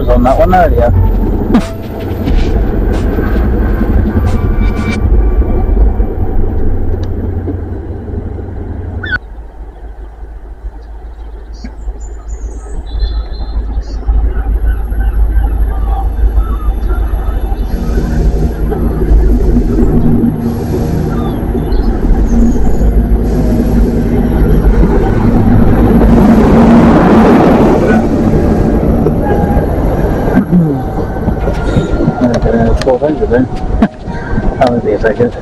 was on that one earlier. Okay, 400 then. That would be a second.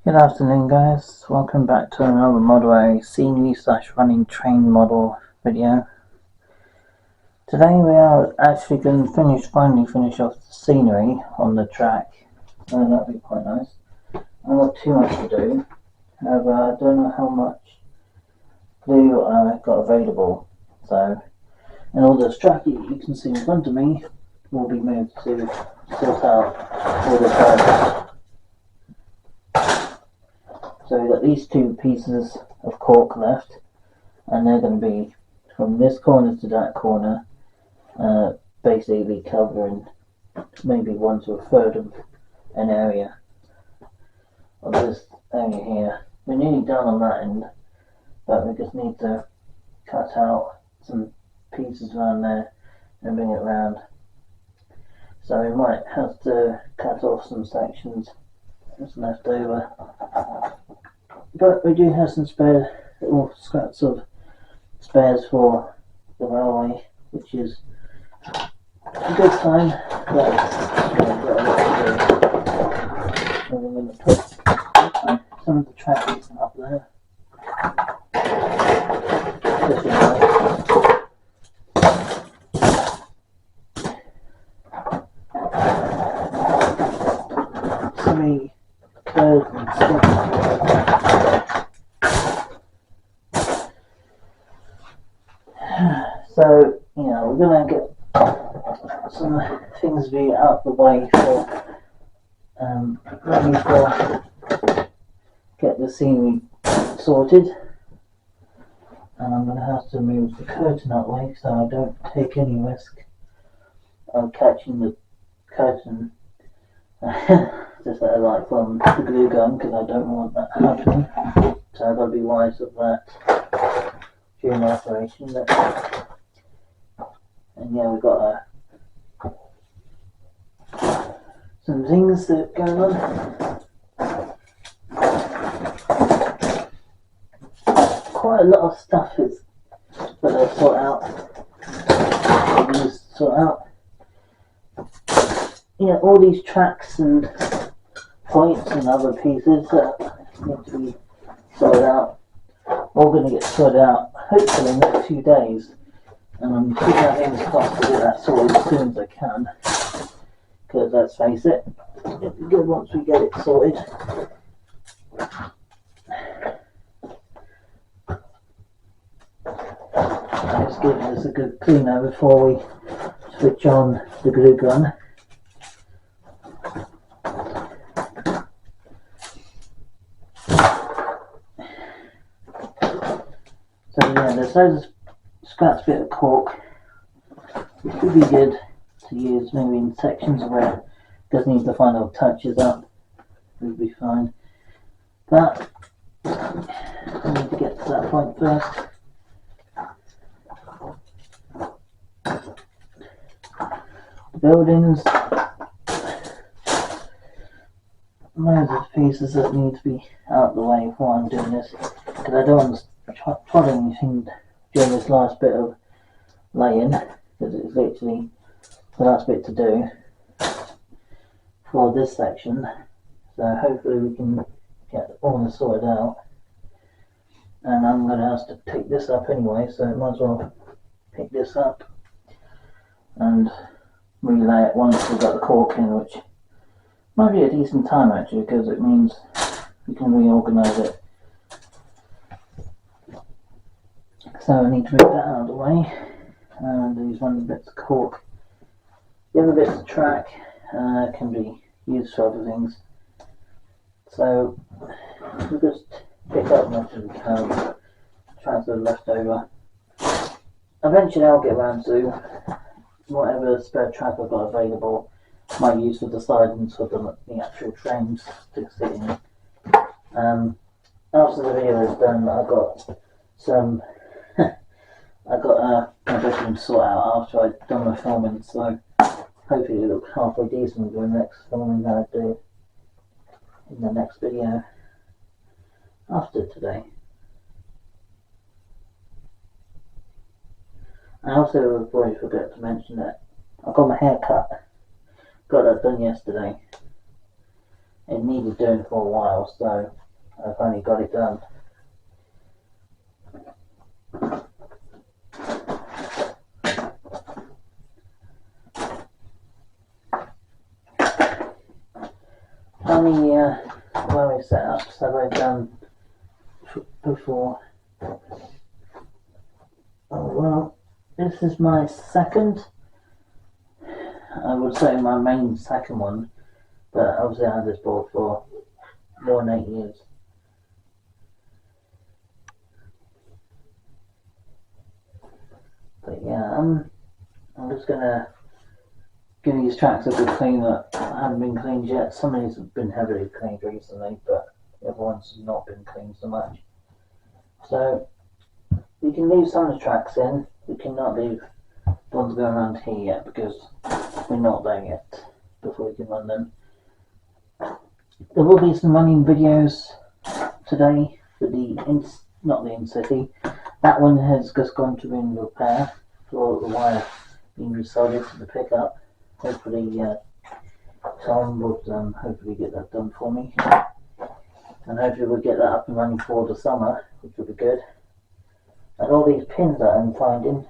Good afternoon guys, welcome back to another Model A scenery / running train model video. Today we are actually going to finally finish off the scenery on the track, so that'll be quite nice. I've got too much to do, however I don't know how much glue I've got available, so and all the track you can see in front of me will be moved to sort out all the tracks. So we've got these two pieces of cork left, and they're going to be from this corner to that corner, basically covering maybe 1 to 1/3 of an area of this area here. We're nearly done on that end, but we just need to cut out some pieces around there and bring it round. So we might have to cut off some sections that's left over. But we do have some spare little scraps of spares for the railway, which is a good sign. But yeah, got a lot to do. I'm going to put some of the tracks up there. Some curves and stuff. So, we're going to get some things be out the way for ready for get the scenery sorted, and I'm going to have to move the curtain out the way so I don't take any risk of catching the curtain just like from the glue gun, because I don't want that happening, so I've got to be wise of that during the operation. And yeah, we've got some things that are going on. Quite a lot of stuff is that they sort out. All these tracks and points and other pieces that need to be sorted out. All going to get sorted out hopefully in the next few days. And I'm keeping my fingers crossed to get that sorted as soon as I can. Because let's face it, it'll be good once we get it sorted. Let's give this a good cleaner before we switch on the glue gun. So yeah, there's loads of scratch bit of cork, which would be good to use maybe in sections where it does need the final touches up. Would be fine. But I need to get to that point first. Buildings, loads of pieces that need to be out of the way while I'm doing this, because I don't want to trod anything during this last bit of laying, because it's literally the last bit to do for this section. So hopefully we can get all this sorted out, and I'm going to have to pick this up anyway, so I might as well pick this up and relay it once we've got the cork in, which might be a decent time actually, because it means we can reorganise it. So I need to move that out of the way, and these one bits of cork. The other bits of track can be used for other things. So we'll just pick up much as we can, transfer left over. Eventually I'll get around to whatever spare track I've got available, might use for the sidings for the actual trains to sit in. After the video is done, I've got some my bedroom to sort out after I've done my filming, so hopefully it'll look halfway decent for the next filming that I do in the next video after today. I also probably forgot to mention that I got my hair cut. Got that done yesterday. It needed doing for a while, so I finally got it done. How many railway setups have I done before? Oh well, this is my second. I would say my main second one, but obviously I had this board for more than 8 years. But yeah, I'm just gonna give these tracks a good clean that haven't been cleaned yet. Some of these have been heavily cleaned recently, but the other ones have not been cleaned so much. So we can leave some of the tracks in. We cannot leave the ones going around here yet because we're not there yet before we can run them. There will be some running videos today for the not the in-city. That one has just gone to in repair for the wire being resoldered for the pickup. Hopefully Tom would hopefully get that done for me. And hopefully we'll get that up and running for the summer, which will be good. And all these pins that I'm finding,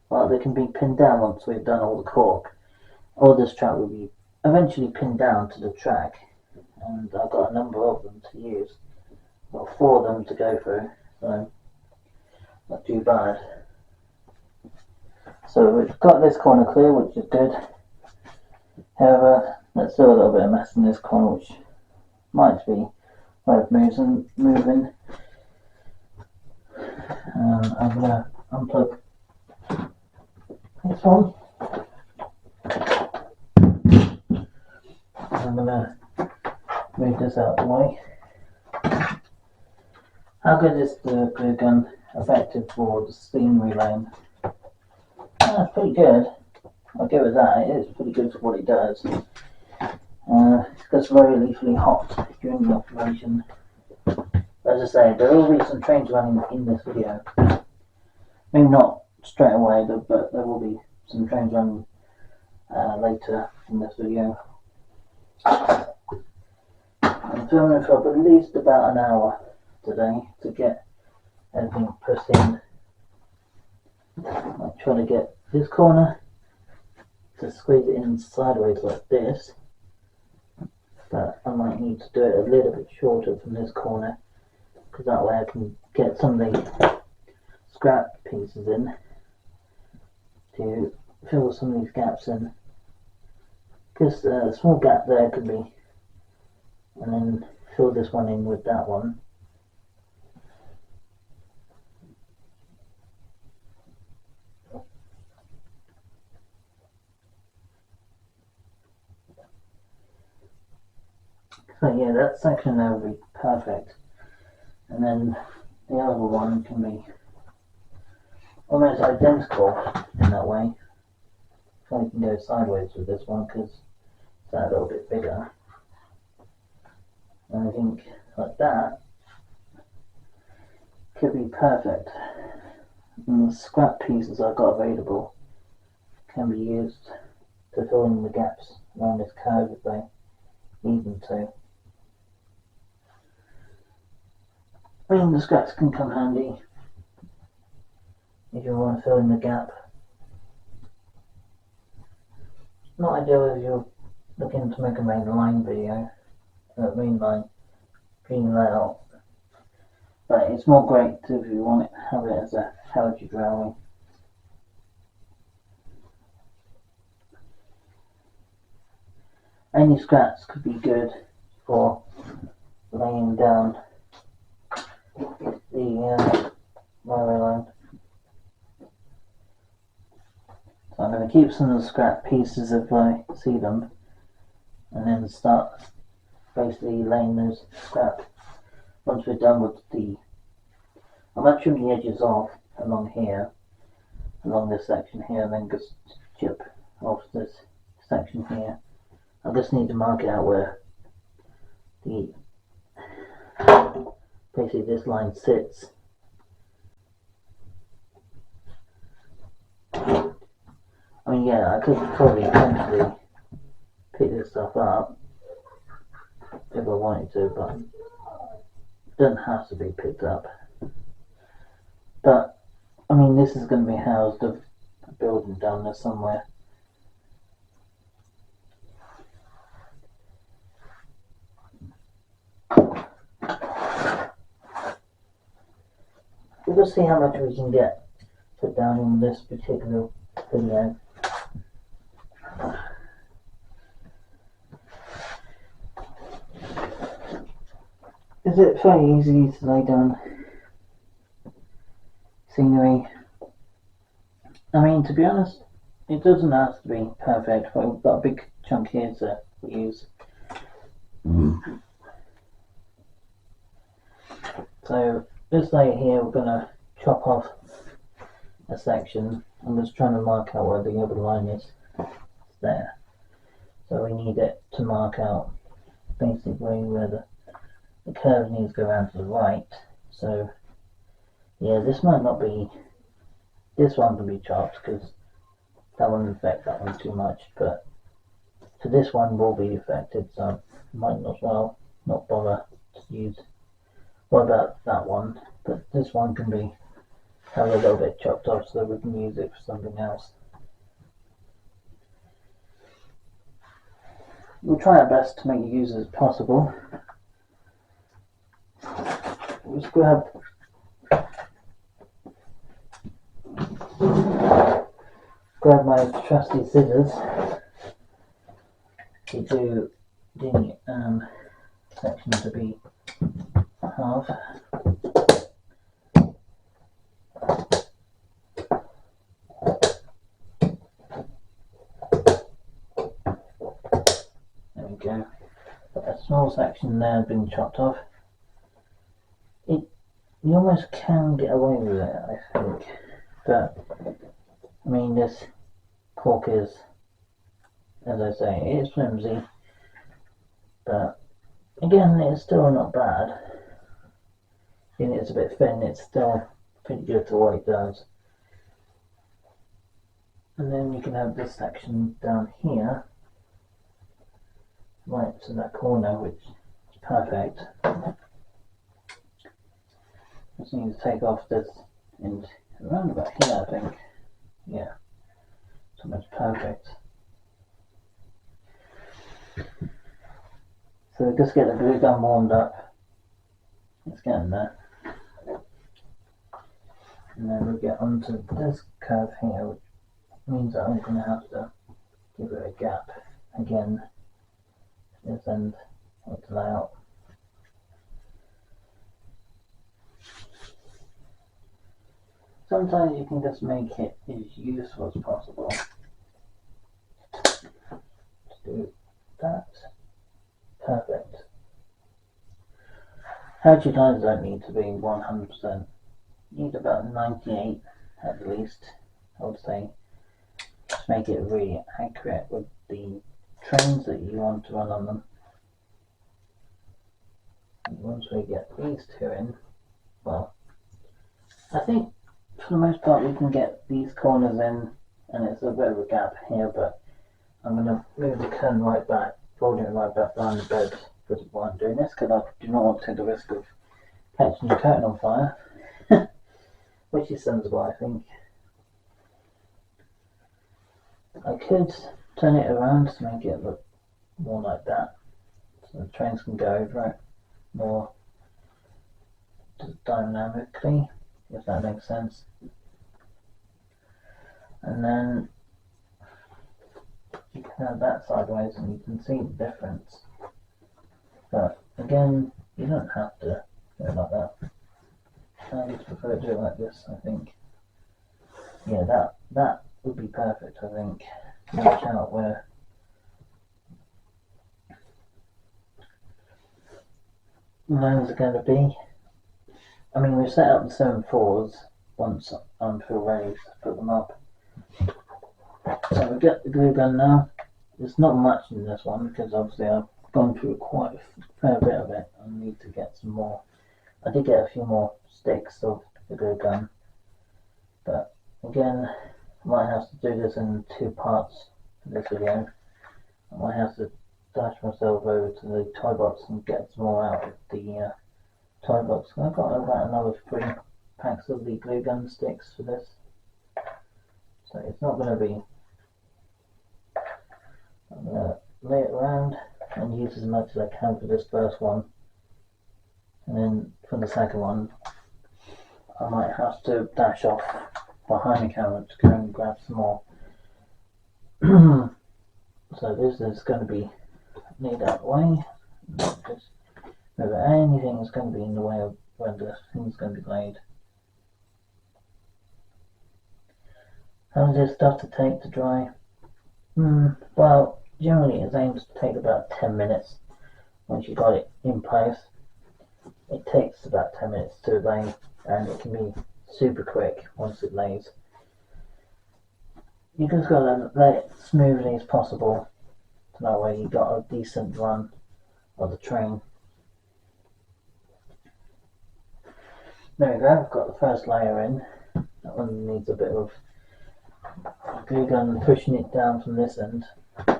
well, they can be pinned down once we've done all the cork. All this track will be eventually pinned down to the track, and I've got a number of them to use. I've got 4 of them to go through, so not too bad. So we've got this corner clear, which is good. However, there's still a little bit of mess in this corner, which might be worth moving. I'm going to unplug this one. I'm going to move this out of the way. How good is the glue gun effective for the steam relaying? It's pretty good. I'll give it that. It is pretty good for what it does. It gets very lethally hot during the operation. As I say, there will be some trains running in this video. Maybe not straight away, but there will be some trains running later in this video. I'm filming for at least about an hour today to get everything pushed in. I'm trying to get this corner to squeeze it in sideways like this, but I might need to do it a little bit shorter from this corner, because that way I can get some of the scrap pieces in to fill some of these gaps in, because a small gap there could be, and then fill this one in with that one. So yeah, that section there will be perfect, and then the other one can be almost identical in that way. So you can go sideways with this one because it's a little bit bigger. And I think like that could be perfect. And the scrap pieces I've got available can be used to fill in the gaps around this curve if they need them to. I mean, the scraps can come handy if you want to fill in the gap. Not ideal if you're looking to make a main line video, main line green layout, but it's more great if you want to have it as a heritage railway. Any scraps could be good for laying down the railway line. So I'm going to keep some of the scrap pieces if I see them, and then start basically laying those scrap. Once we're done with I'm going to trim the edges off along here, along this section here, and then just chip off this section here. I just need to mark it out where basically this line sits. I mean, yeah, I could probably potentially pick this stuff up if I wanted to, but it doesn't have to be picked up. But I mean, this is going to be housed of a building down there somewhere. We'll just see how much we can get put down in this particular video. Is it very easy to lay down scenery? I mean, to be honest, it doesn't have to be perfect, but we've got a big chunk here to use. So this layer here, we're going to chop off a section. I'm just trying to mark out where the other line is. It's there. So we need it to mark out basically where the curve needs to go around to the right. So Yeah, this might not be. This one can be chopped because that won't affect that one too much, but so this one will be affected, so might as well not bother to use. What about that one? But this one can be have a little bit chopped off so that we can use it for something else. We'll try our best to make it use as possible. Let's grab my trusty scissors to do the section to be half. There we go. A small section there has been chopped off. You almost can get away with it, I think. But I mean, this cork is, as I say, it is flimsy, but again, it's still not bad. And it's a bit thin, it's still pretty good for what it does. And then you can have this section down here, right to that corner, which is perfect. Just need to take off this and around about here, I think. Yeah, it's almost perfect. So just get the glue gun warmed up. It's getting there. And then we'll get onto this curve here, which means that I'm going to have to give it a gap again. This end of the layout. Sometimes you can just make it as useful as possible. Let's do that. Perfect. Hatchet lines don't need to be 100%. You need about 98 at least, I would say. Just make it really accurate with the trains that you want to run on them. And once we get these two in, well, I think for the most part we can get these corners in, and it's a bit of a gap here, but I'm going to move the curtain right back, folding it right back behind the bed because of why I'm doing this, because I do not want to take the risk of catching the curtain on fire, which is sensible, I think. I could turn it around to make it look more like that, so the trains can go over it more dynamically, if that makes sense. And then you can have that sideways and you can see the difference. But again, you don't have to do it like that. I just prefer to do it like this, I think. Yeah, that would be perfect, I think. Watch out where lines are going to be. I mean, we've set up the 7/4s once I'm feel ready to put them up. So we get the glue gun now. There's not much in this one because obviously I've gone through quite a fair bit of it. I need to get some more. I did get a few more sticks of the glue gun, but again, I might have to do this in 2 parts for this video. I might have to dash myself over to the toy box and get some more out of the toy box. I've got about another 3 packs of the glue gun sticks for this, so it's not going to be. I'm going to lay it around and use as much as I can for this first one, and then for the second one I might have to dash off behind the camera to go and grab some more. So this is going to be laid out of the way. Just remember, anything that's going to be in the way of where the thing's going to be laid. How long does this stuff to take to dry? Well, generally it aims to take about 10 minutes once you've got it in place. It takes about 10 minutes to lay, and it can be super quick once it lays. You just got to lay it smoothly as possible, so that way you got a decent run of the train. There we go, I've got the first layer in. That one needs a bit of glue gun pushing it down from this end. And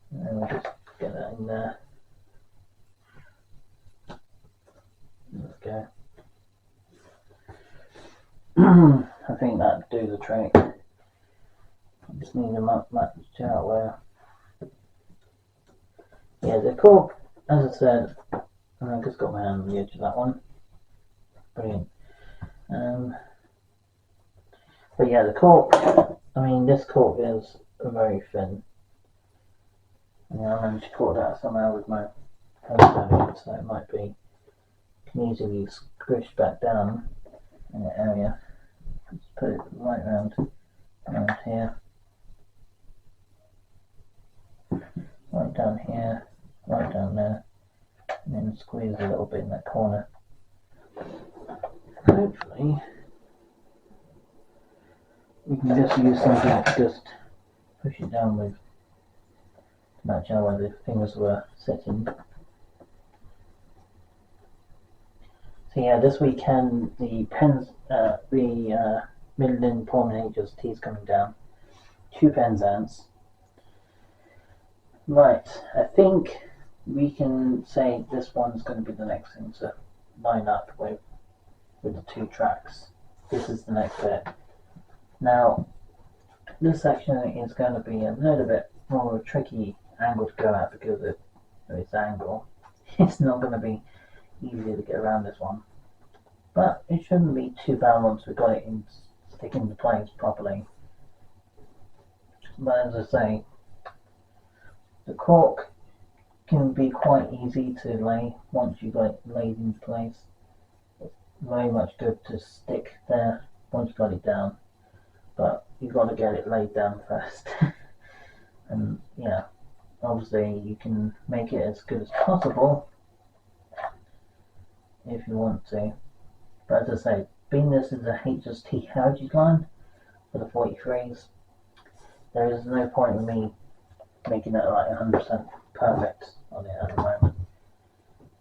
we'll just get that in there. There we go. I think that'd do the trick. I just need to match out where. Yeah, the cork, as I said, I've just got my hand on the edge of that one. Brilliant. But yeah, the cork, I mean, this cork is very thin. And I managed to cut that somehow with my hand, so it might be, can easily squish back down in the area. Just put it right around here, right down here, right down there, and then squeeze a little bit in that corner. Hopefully we can just use something to just push it down with to match out where the fingers were sitting. So yeah, this weekend the pens, the Midland Promenade just tea's coming down. 2 Penzance. Right, I think we can say this one's going to be the next thing to line up with the 2 tracks. This is the next bit. Now, this section is going to be a little bit more of a tricky angle to go at because of its angle. It's not going to be easy to get around this one. But it shouldn't be too bad once we've got it in, stick into place properly. But as I say, the cork can be quite easy to lay once you've got it laid into place. It's very much good to stick there once you've got it down, but you've got to get it laid down first. And yeah, obviously you can make it as good as possible if you want to. But as I say, being this is a HST heritage line for the 43s, there is no point in me making it like 100% perfect on it at the moment.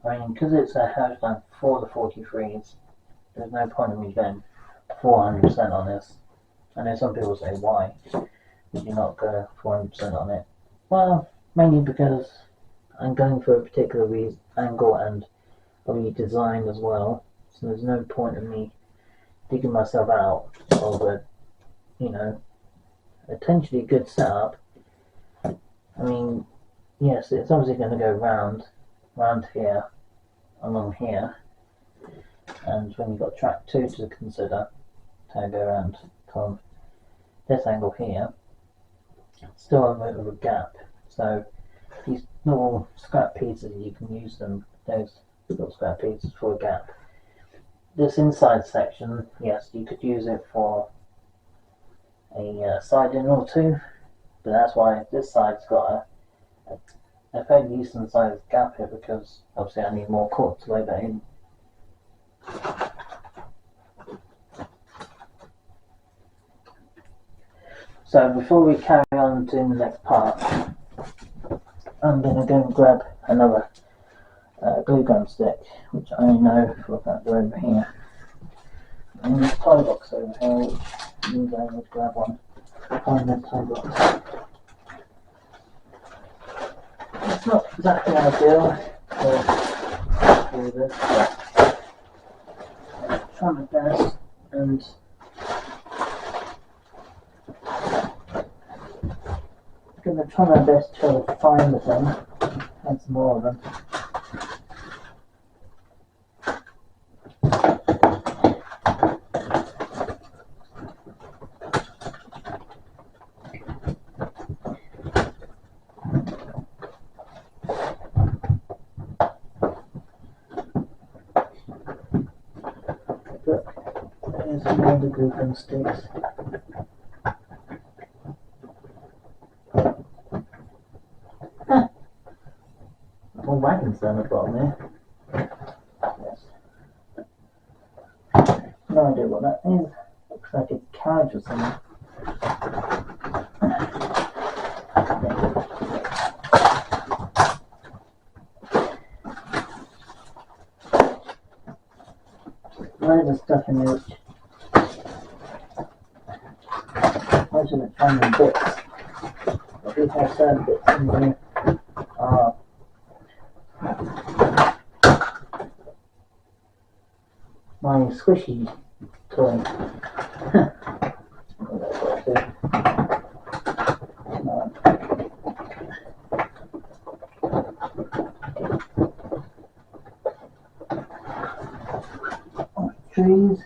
I mean, because it's a heritage line for the 43s, there's no point in me going 400% on this. I know some people say, why would you not go 400% on it? Well, mainly because I'm going for a particular angle and probably design as well. So there's no point in me digging myself out of a, potentially good setup. I mean, yes, it's obviously going to go round here, along here, and when you've got track 2 to consider, to go around from this angle here, still a bit of a gap. So these little scrap pieces, you can use them, those little scrap pieces for a gap. This inside section, yes, you could use it for a side-in or 2, but that's why this side's got a fairly decent sized gap here, because obviously I need more cork to lay that in. So before we carry on doing the next part, I'm going to go and grab another glue gun stick, which I know for a fact they're over here. And this tie box over here, which means I need to grab one. Find this tie box. It's not exactly ideal for this, but I'm trying my best, and I'm going to try my best to find the thing, and some more of them. There's another glue gun sticks. More wagons down the bottom there. Yes. No idea what that is. Looks like a carriage or something. loads of stuff in there which most of it's random bits. But we have certain bits in there are my squishy toy. Trees.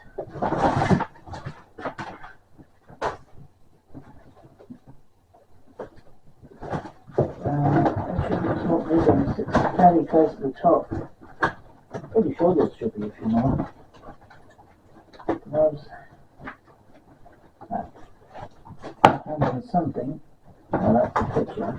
It's fairly close to the top. Pretty sure this should be a few more. There's something. Oh, that's the picture.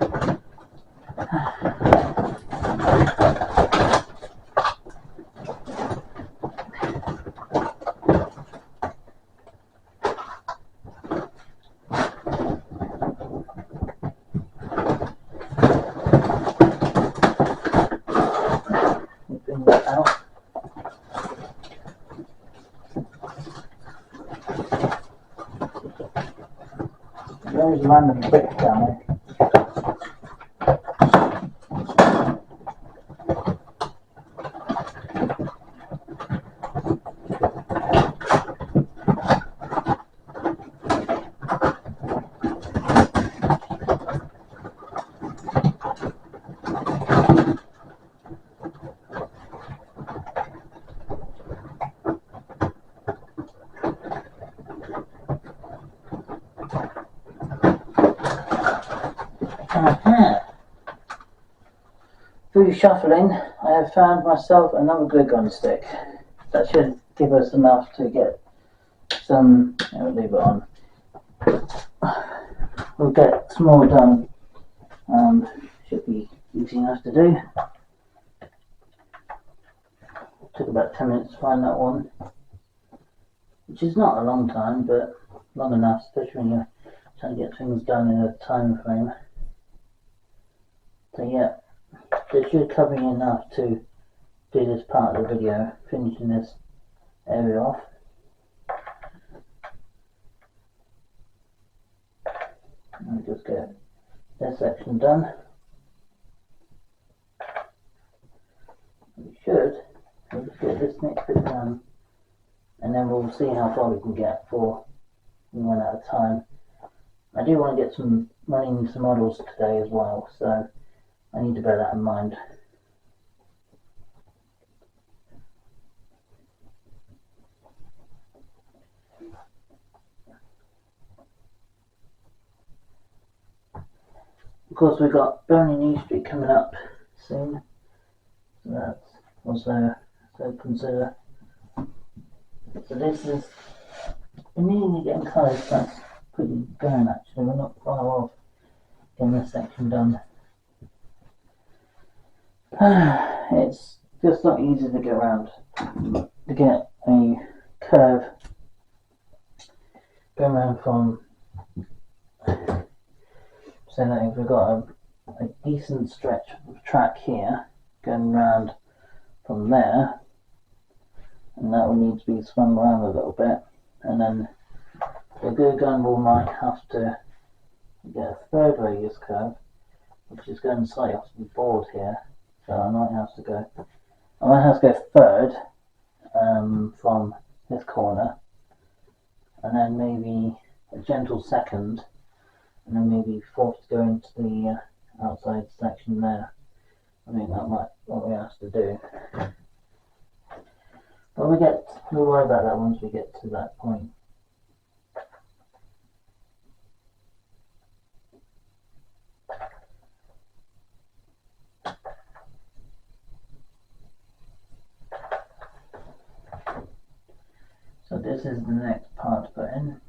Bring that out. There's random bricks down there. Through shuffling, I have found myself another glue gun stick. That should give us enough to get some. I'll leave it on. We'll get some more done. Should be easy enough to do. Took about 10 minutes to find that one, which is not a long time, but long enough, especially when you're trying to get things done in a time frame. So yeah, this should cover you enough to do this part of the video, finishing this area off. And just get this section done. We should. We'll just get this next bit done, and then we'll see how far we can get before we run out of time. I do want to get some running some models today as well, so I need to bear that in mind. Of course, we've got Burning New Street coming up soon, so that's also so consider. So this is immediately getting close. That's pretty going actually. We're not far off getting this section done. It's just not easy to get around to get a curve going around from. So that if we've got a decent stretch of track here going around from there, and that will need to be swung around a little bit, and then the glue gun will might have to get a third radius curve, which is going slightly off the board here. So I might have to go third from this corner, and then maybe a gentle second, and then maybe fourth to go into the outside section there. I think that might be what we have to do. But we'll worry about that once we get to that point. So this is the next part to put in.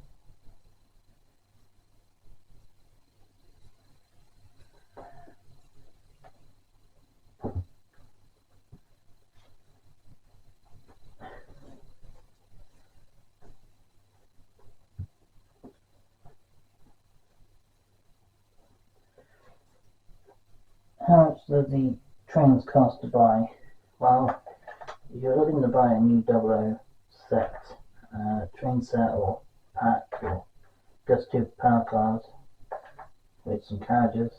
How much do the trains cost to buy? Well, if you're looking to buy a new 007 set, train set or pack, or just 2 power cars with some carriages.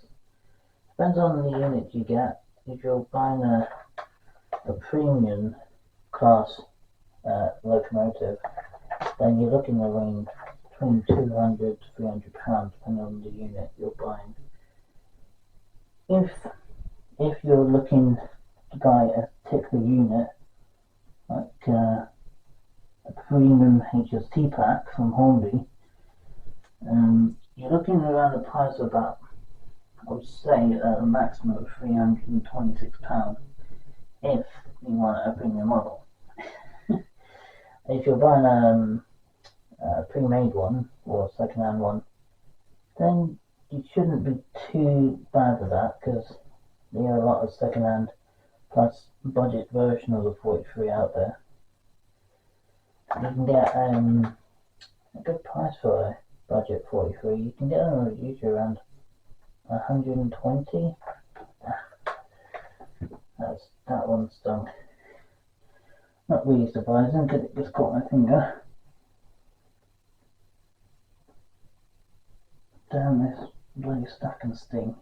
Depends on the unit you get. If you're buying a premium class locomotive, then you're looking around between £200 to £300 depending on the unit you're buying. If you're looking to buy a particular unit, like a premium HST pack from Hornby, you're looking around the price of about, I would say, a maximum of £326 if you want a premium model. If you're buying a pre-made one or a second-hand one, then you shouldn't be too bad with that, because there are a lot of second-hand plus budget version of the 43 out there. You can get a good price for a budget 43. You can get them usually around 120. That one stung. Not really surprising because it just caught my finger. Damn, this bloody stuff can sting.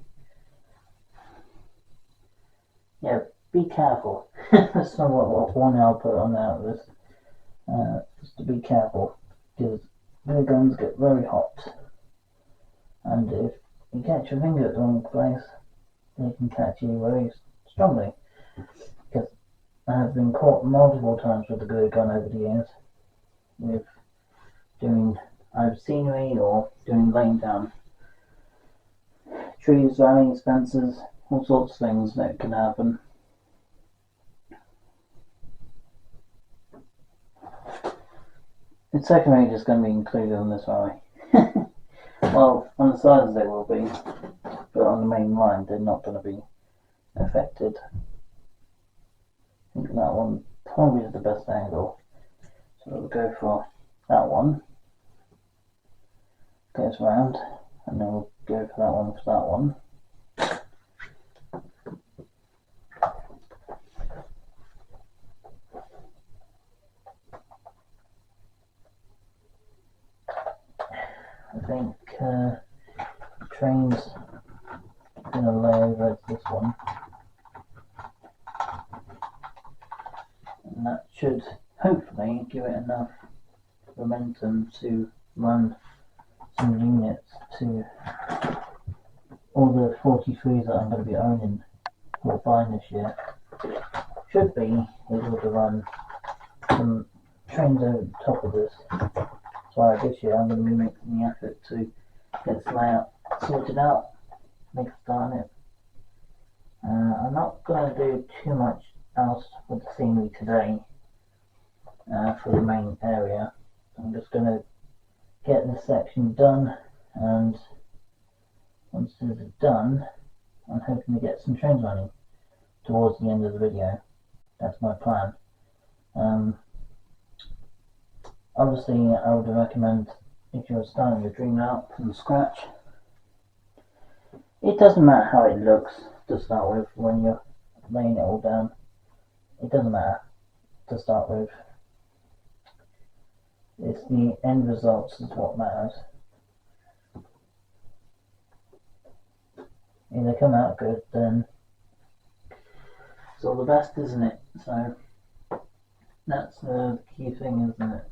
Yeah, be careful. That's not what one I'll put on out of this. Just to be careful, because glue guns get very hot, and if you catch your finger at the wrong place, they can catch you very strongly. Because I have been caught multiple times with the glue gun over the years, with doing either scenery or doing laying down trees, valleys, fences, all sorts of things that can happen. The second range is going to be included on this rally. Well, on the sides they will be, but on the main line they're not going to be affected. I think that one probably is the best angle, so we'll go for that one. Goes round, and then we'll go for that one for that one. I think the train's going to lay over this one, and that should hopefully give it enough momentum to run some units to all the 43s that I'm going to be owning or buying this year. Should be able to run some trains over the top of this. So this year I'm going to be making the effort to get this layout sorted out, make a start on it. I'm not going to do too much else with the scenery today for the main area. I'm just going to get this section done, and once this is done, I'm hoping to get some trains running towards the end of the video. That's my plan. Obviously, I would recommend, if you're starting your dream out from scratch, it doesn't matter how it looks to start with when you're laying it all down. It doesn't matter to start with. It's the end results is what matters. If they come out good, then it's all the best, isn't it? So that's the key thing, isn't it?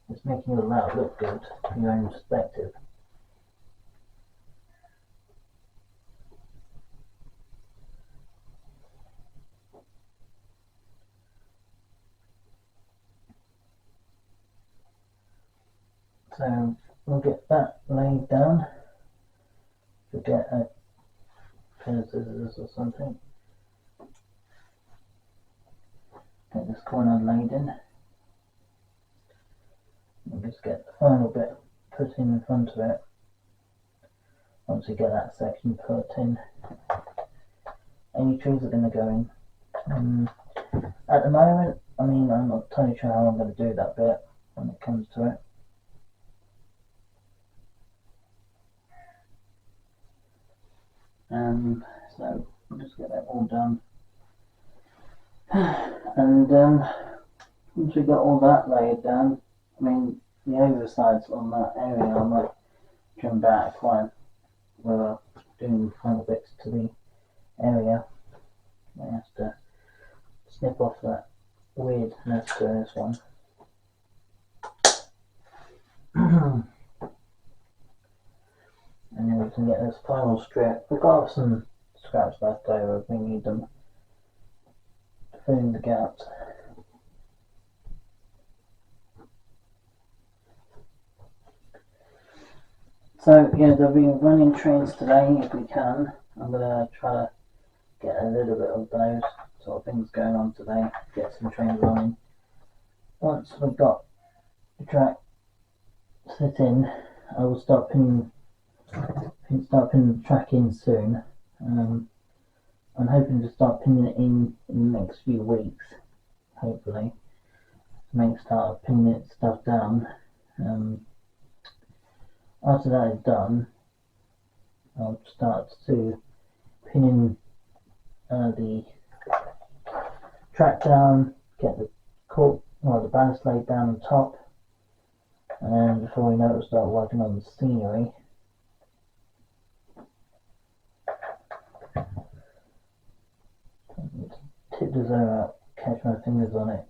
It's making your layout look good from your own perspective. So we'll get that laid down. We'll get a pair of scissors or something. Get this corner laid in. And just get the final bit put in front of it. Once we get that section put in, any trees are going to go in. At the moment, I'm not entirely sure how I'm going to do that bit when it comes to it. So I'll just get that all done. And once we got all that laid down, I mean, the oversides on that area I might trim back while we're doing final bits to the area. I have to snip off that weirdness to this one. And then we can get this final strip. We've got some scraps left over if we need them to fill in the gaps. So yeah, there'll be running trains today if we can. I'm gonna try to get a little bit of those sort of things going on today, get some trains running. Once we've got the track set in, I will start pinning the track in soon. I'm hoping to start pinning it in the next few weeks, hopefully. Start pinning stuff down. After that is done, I'll start to pinning the track down, get the the ballast laid down on top, and then before we know it, we'll start working on the scenery. Tip the zone out, catch my fingers on it.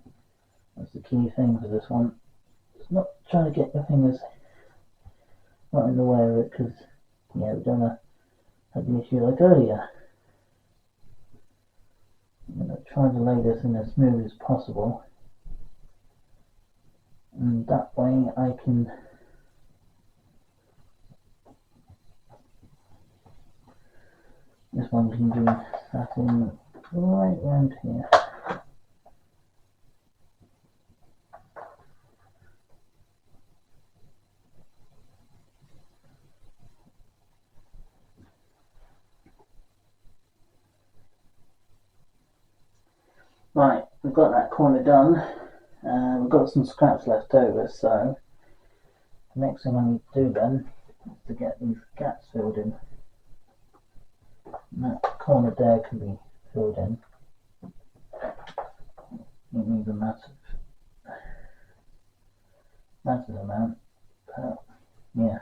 That's the key thing for this one. It's not trying to get your fingers right in the way of it, because yeah, we don't want to have the issue like earlier. I'm going to try to lay this in as smooth as possible, and that way I can this one can be sat in right around here. Right, we've got that corner done. We've got some scraps left over, so the next thing I need to do then is to get these gaps filled in. And that corner there can be filled in. It needs a massive amount, but yeah.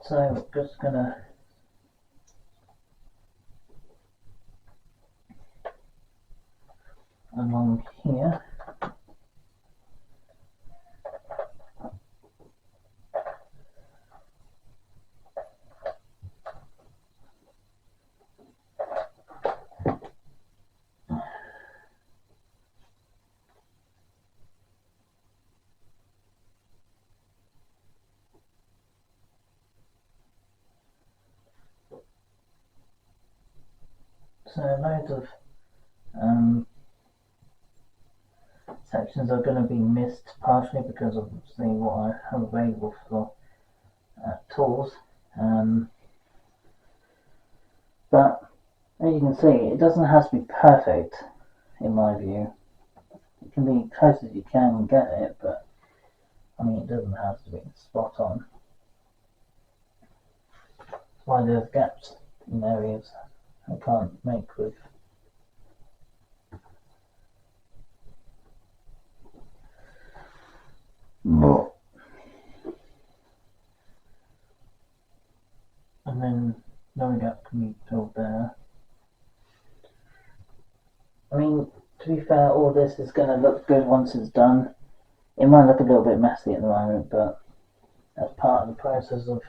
So we're just gonna along here. So loads of sections are going to be missed, partially because of obviously what I have available for tools. But as you can see, it doesn't have to be perfect, in my view. It can be close as you can get it, but I mean, it doesn't have to be spot on. That's why there's gaps in areas I can't make with. And then another gap can be filled there. I mean, to be fair, all this is going to look good once it's done. It might look a little bit messy at the moment, but that's part of the process of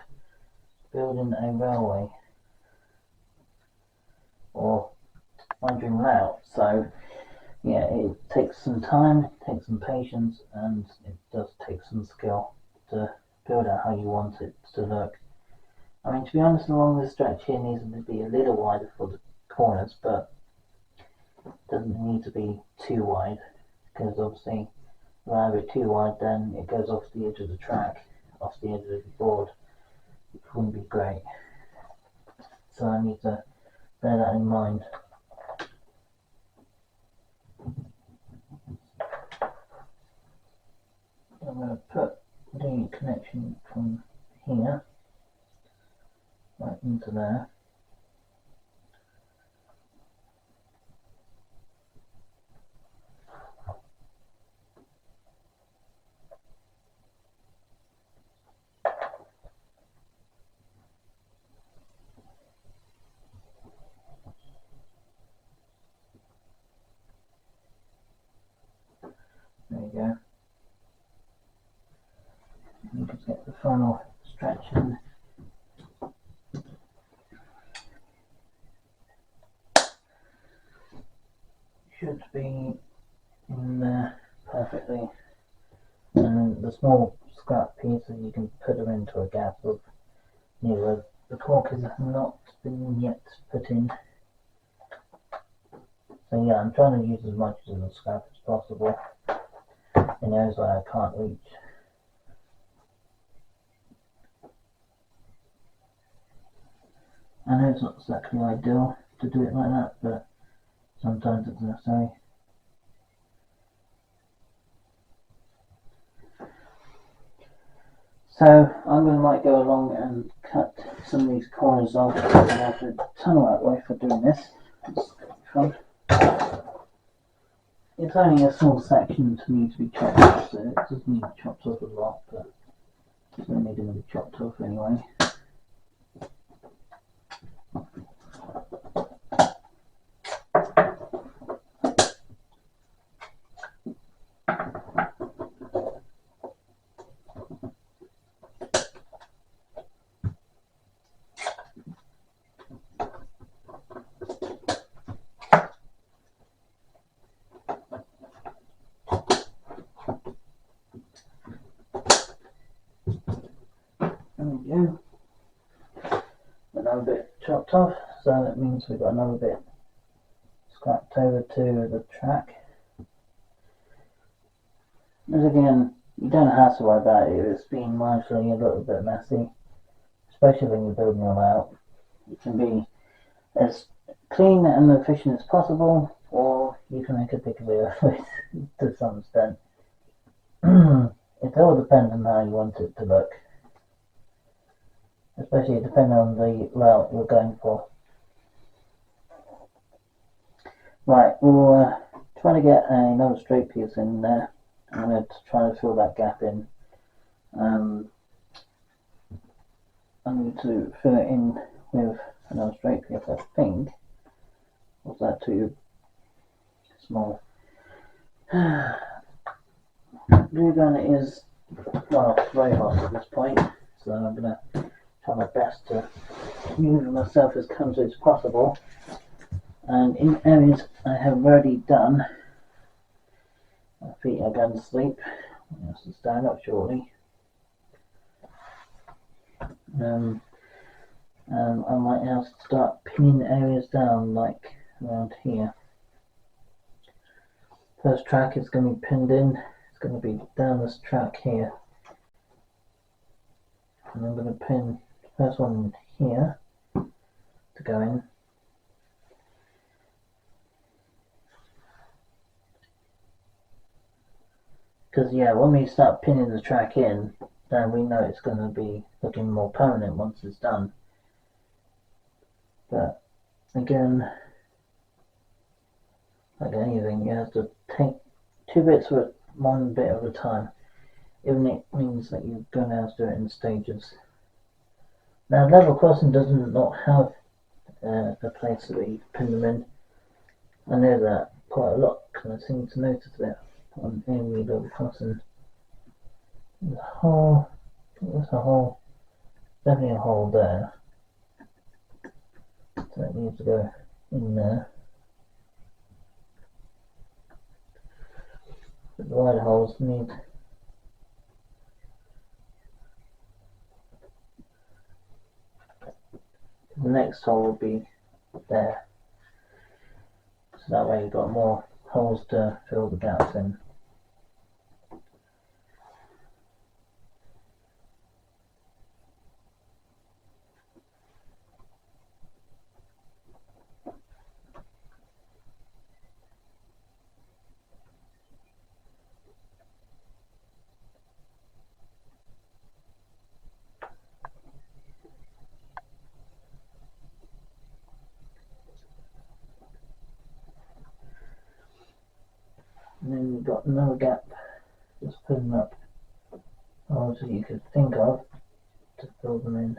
building a railway or my dream layout. So yeah, it takes some time, it takes some patience, and it does take some skill to build out how you want it to look. I mean, to be honest, along this stretch here needs to be a little wider for the corners, but it doesn't need to be too wide, because obviously if I have it too wide, then it goes off the edge of the track, off the edge of the board, which wouldn't be great. So I need to bear that in mind. I'm going to put the connection from here right into there. Let's get the final stretch in. Should be in there perfectly. And the small scrap pieces, you can put them into a gap of near where the cork has not been yet put in. So yeah, I'm trying to use as much of the scrap as possible in areas where I can't reach. I know it's not exactly ideal to do it like that, but sometimes it's necessary. So I'm going to might go along and cut some of these corners off. I'm going to have to tunnel that way for doing this. It's fun. It's only a small section to need to be chopped off, so it doesn't need to be chopped off a lot, but it's only going to be chopped off anyway. There we go. Another bit chopped off, so that means we've got another bit scrapped over to the track. As again, you don't have to worry about it if it's being marginally a little bit messy, especially when you're building them out. It can be as clean and efficient as possible, or you can make a big deal of it to some extent. It all depends on how you want it to look, especially depending on the layout you're going for. Right, we'll try to get another straight piece in there. I'm going to try to fill that gap in. I'm going to fill it in with another straight piece, I think. Was that too small? Glue gun is, well, very hot at this point, so I'm going to try my best to move myself as clumsily as possible. And in areas I have already done, my feet are going to sleep. I have to stand up shortly. I might have to start pinning areas down, like around here. First track is going to be pinned in. It's going to be down this track here. And I'm going to pin the first one here to go in. Because yeah, when we start pinning the track in, then we know it's going to be looking more permanent once it's done. But again, like anything, you have to take two bits of one bit at a time. Even it means that you're going to have to do it in stages. Now, level crossing doesn't not have a place that you pin them in. I know that quite a lot because I seem to notice it on every level crossing. There's a hole. There's a hole. Definitely a hole there. So it needs to go in there. But the wider holes need. The next hole will be there. So that way you've got more holes to fill the gaps in. And then you've got another gap, just filling up holes that you could think of to fill them in.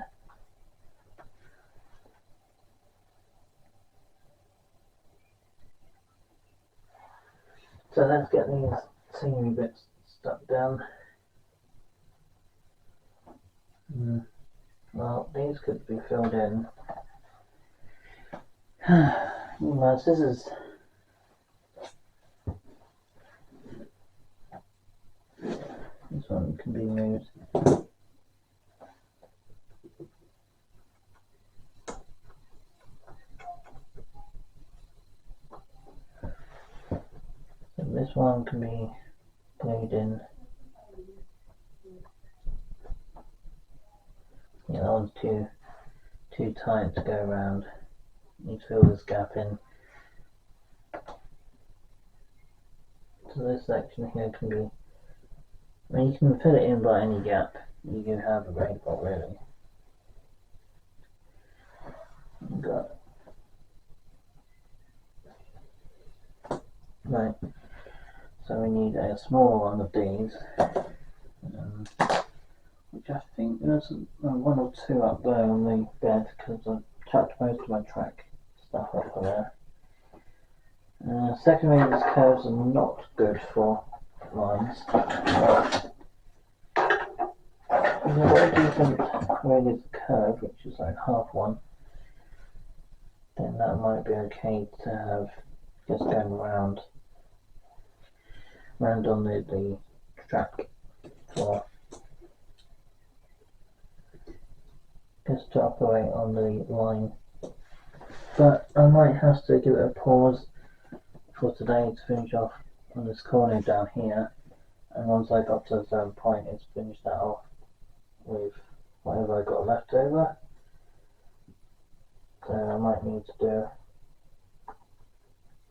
So let's get these scenery bits stuck down. Well, these could be filled in. My scissors. This one can be moved. And this one can be glued in. Yeah, that one's too tight to go around. Need to fill this gap in. So this section here can be. I mean, you can fill it in by any gap you can have available, really. Got right. So we need a smaller one of these, which I think there's one or two up there on the bed because I chucked most of my track stuff up there. Second radius curves are not good for lines. There's a very decent radius curve, which is like half one. Then that might be okay to have just going round on the track floor. Just to operate on the line. But I might have to give it a pause for today to finish off on this corner down here, and once I got to a certain point, it's finished that off with whatever I got left over. So I might need to do,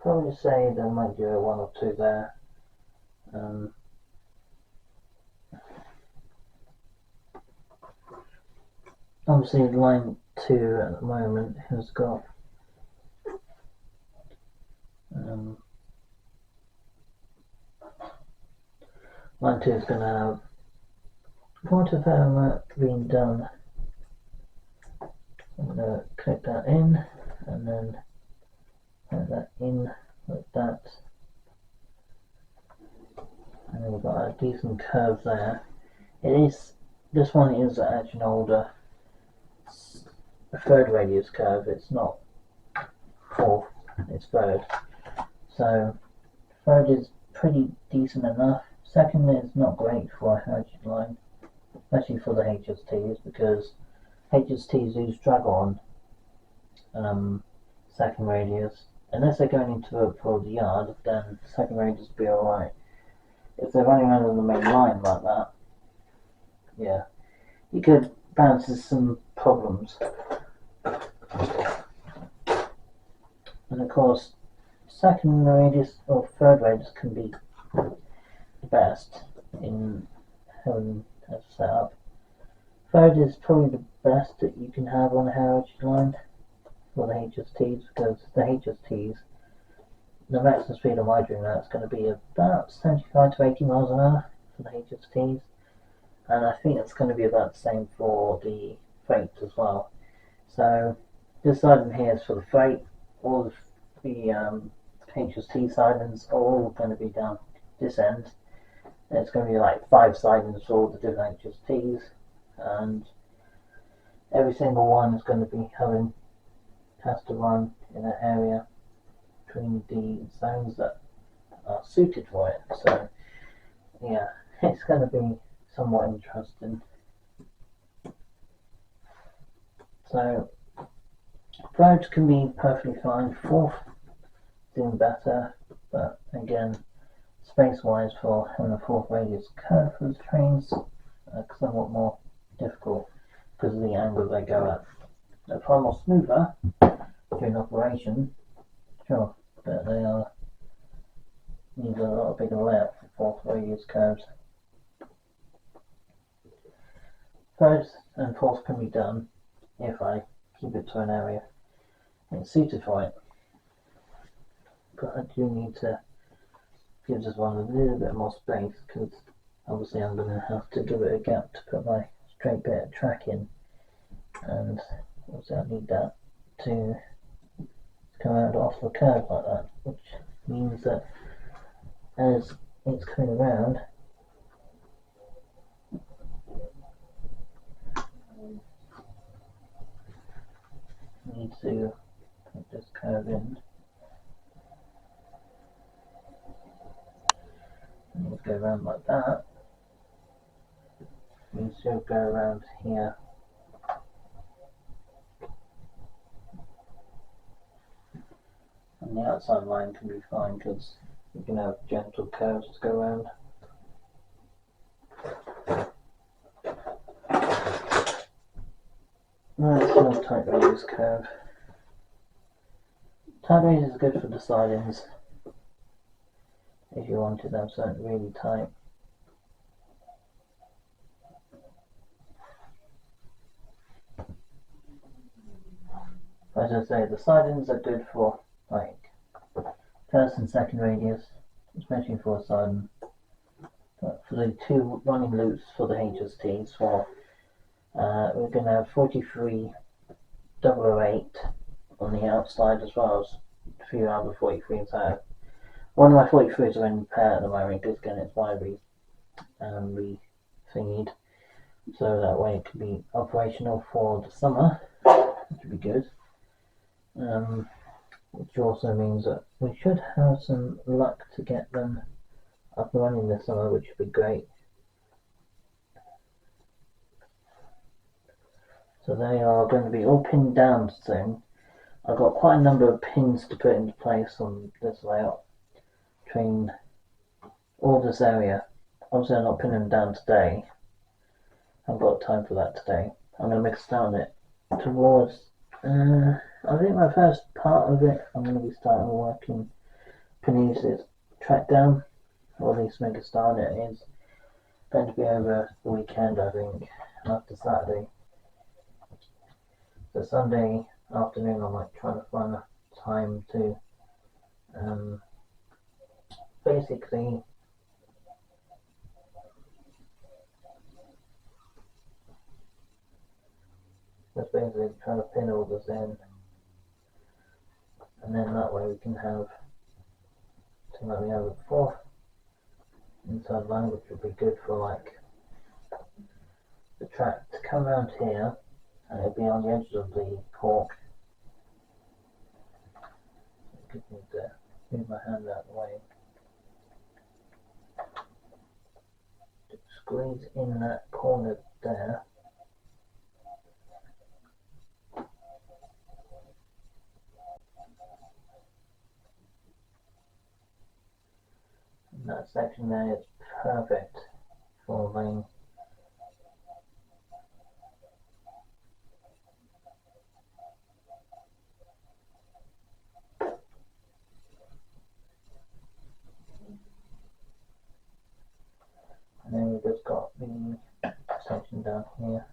probably say that I might do one or two there. Obviously line 2 at the moment has got line 2 is going to have quite a fair amount being done. I'm going to click that in and then add that in like that, and then we've got a decent curve there. This one is actually an older third radius curve. It's not fourth, it's third. So third is pretty decent enough. Second is not great for a heritage line, especially for the HSTs, because HSTs do struggle on second radius. Unless they're going into it for the yard, then second radius will be alright. If they're running around on the main line like that, yeah, you could bounce into some problems. And of course, second radius or third radius can be the best in having a setup. Third is probably the best that you can have on a heritage line for the HSTs, because the HSTs, the maximum speed of my doing that is going to be about 75 to 80 miles an hour for the HSTs, and I think it's going to be about the same for the freight as well. So this side here is for the freight. All the HST sidings are all going to be down this end. It's going to be like 5 sidings for all the different HSTs, and every single one is going to be has to run in an area between the zones that are suited for it. So yeah, it's going to be somewhat interesting. So thirds can be perfectly fine. Fourth doing better, but again, space-wise for having a fourth radius curve for the trains, somewhat more difficult because of the angle they go at. They're far more smoother during operation, sure, but they need a lot bigger layout for fourth radius curves. Thirds and fourths can be done if I keep it to an area it's suited for it, but I do need to give this one a little bit more space, because obviously I'm going to have to give it a gap to put my straight bit of track in, and obviously I need that to come out off the curve like that, which means that as it's coming around, need to put this curve in. And we'll go around like that. We still go around here. And the outside line can be fine because you can have gentle curves to go around. Right, so I'll tight radius curve. Tight radius is good for the sidings if you wanted them something really tight. As I say, the sidings are good for like first and second radius, especially for a siding. But for the two running loops for the HSTs, we're going to have 43.008 on the outside as well as a few other 43s. One of my 43s are in repair at the moment because again it's why we thingied, so that way it can be operational for the summer, which would be good. Which also means that we should have some luck to get them up and running this summer, which would be great. So they are going to be all pinned down soon. I've got quite a number of pins to put into place on this layout, train all this area. Obviously I'm not pinning them down today. I haven't got time for that today. I'm going to make a start on it towards, I think my first part of it, I'm going to be starting working Penice's track down, or at least make a start on it. It's going to be over the weekend, I think, after Saturday. So Sunday afternoon I might try to find a time to basically try to pin all this in, and then that way we can have something like we have it before, inside line, which would be good for like the track to come around here, and it'll be on the edges of the cork. I could need to move my hand out of the way to squeeze in that corner there. And that section there is perfect for laying. And then we've just got the section down here,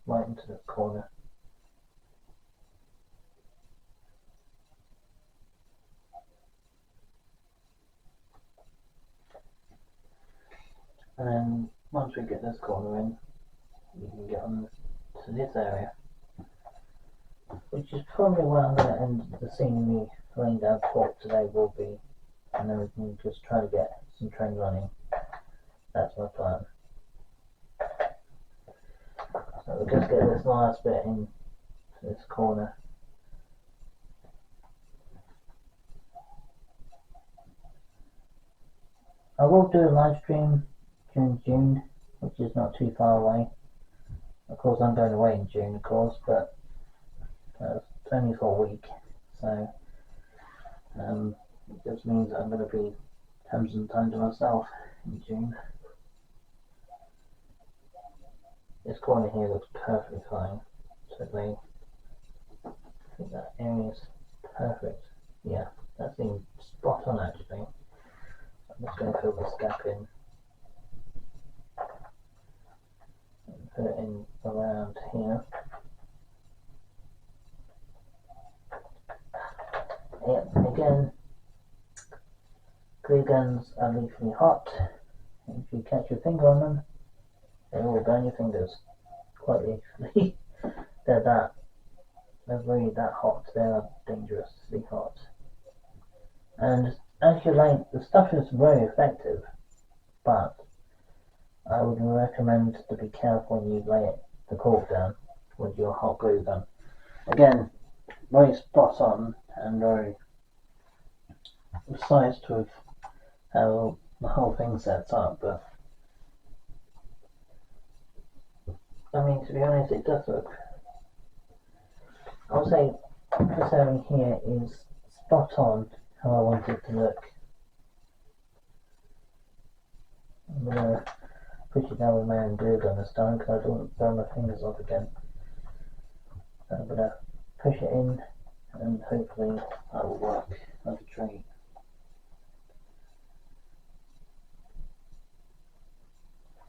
right into the corner. And then once we get this corner in, we can get on to this area, which is probably where I'm going to end the scenery laying down talk today will be, and then we can just try to get some train running. That's my plan. So we'll just get this last bit in to this corner. I will do a live stream during June, which is not too far away. Of course I'm going away in June, of course, but it's only for a week, so it just means that I'm going to be having some time to myself in June. This corner here looks perfectly fine, so I think that area is perfect. Yeah, that seems spot on actually. I'm just going to fill this gap in and put it in around here. Yeah, again, glue guns are lethally hot. If you catch your finger on them, they will burn your fingers quite easily. They're really that hot. They are dangerously hot. And actually, like, the stuff is very effective, but I would recommend to be careful when you lay the cork down with your hot glue gun. Again, very spot on and very precise with how the whole thing sets up, but I mean, to be honest, it does look, I would say this area here is spot on how I want it to look. I'm going to push it down with my own glue gun this time because I don't want to burn my fingers off again. So I'm going to push it in and hopefully that will work like a treat.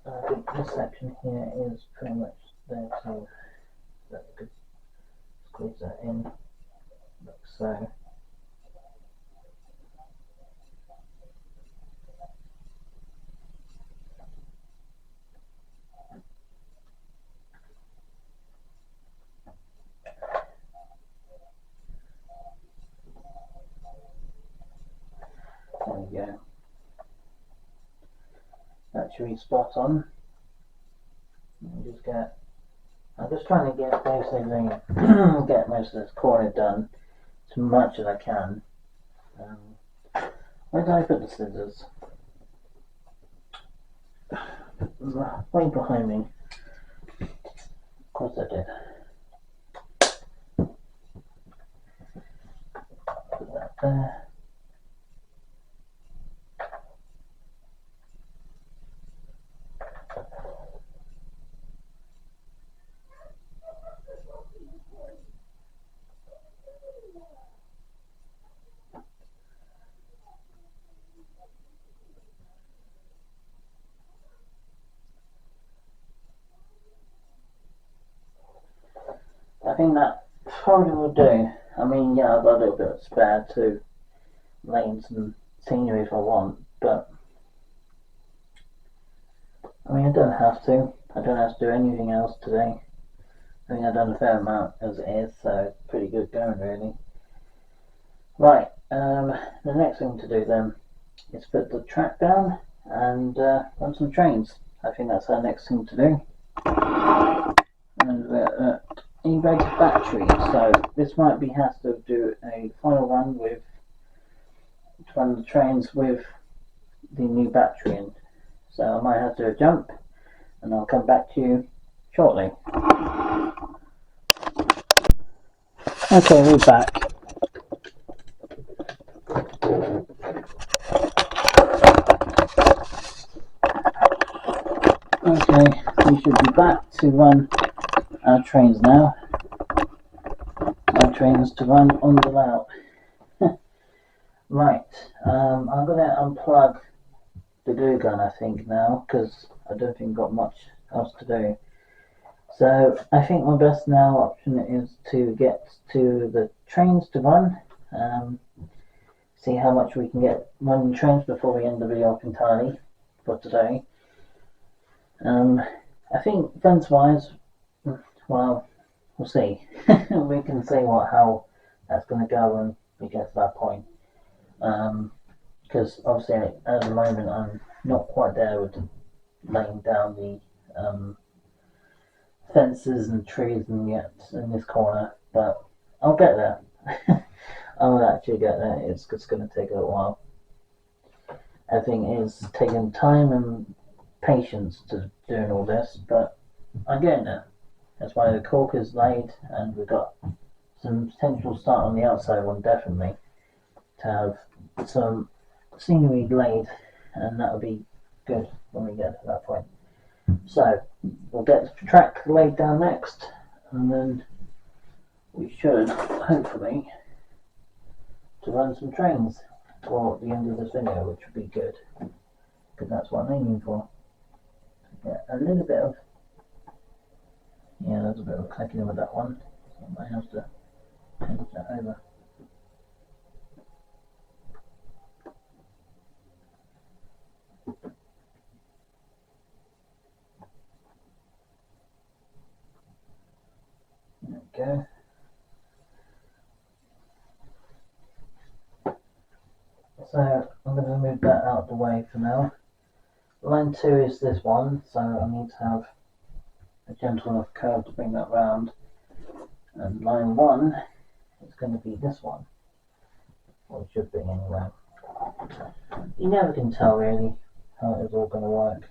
I think this section here is pretty much there too. So you could squeeze that in like so. There we go. That should be spot on. I'm just trying to get basically get most of this corner done as much as I can. Where did I put the scissors? Right behind me. Of course I did. Put that there. I think that probably will do. I mean, yeah, I've got a little bit of spare to lay in some scenery if I want, but I mean, I don't have to. I don't have to do anything else today. I think I've done a fair amount as it is, so it's pretty good going, really. Right, the next thing to do then is put the track down and run some trains. I think that's our next thing to do. And we're integrated battery, so this might be has to do a final run with to run the trains with the new battery in. So I might have to do a jump and I'll come back to you shortly. Okay, we're back. Okay, we should be back to run our trains now. Our trains to run on the layout. Right, I'm going to unplug the glue gun I think now because I don't think I've got much else to do. So I think my best now option is to get to the trains to run. See how much we can get running trains before we end the video off entirely for today. I think fence wise, well, we'll see. We can see how that's going to go when we get to that point. Because obviously at the moment I'm not quite there with laying down the fences and trees and yet in this corner, but I'll get there. I will actually get there. It's going to take a little while. Everything is taking time and patience to doing all this, but I'm getting there. That's why the cork is laid and we've got some potential start on the outside one definitely to have some scenery laid, and that'll be good when we get to that point. So we'll get the track laid down next and then we should hopefully to run some trains for the end of this video, which would be good because that's what I'm aiming for. Get a little bit of, yeah, there's a bit of clicking with that one, so I might have to change that over. There we go. So I'm going to move that out of the way for now. Line 2 is this one, so I need to have a gentle enough curve to bring that round. And line 1 it's going to be this one. Or it should be anyway. You never can tell really how it is all going to work.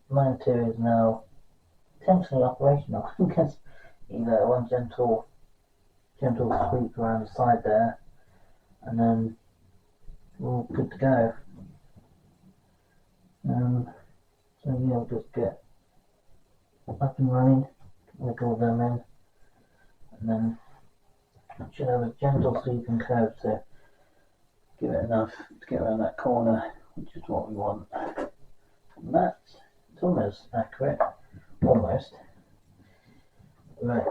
Line 2 is now potentially operational because you got one gentle sweep around the side there, and then we're all good to go. So yeah, we'll just get up and running, wiggle them in, and then should have a gentle sweeping curve to give it enough to get around that corner, which is what we want. And that's it's almost accurate, almost. Right,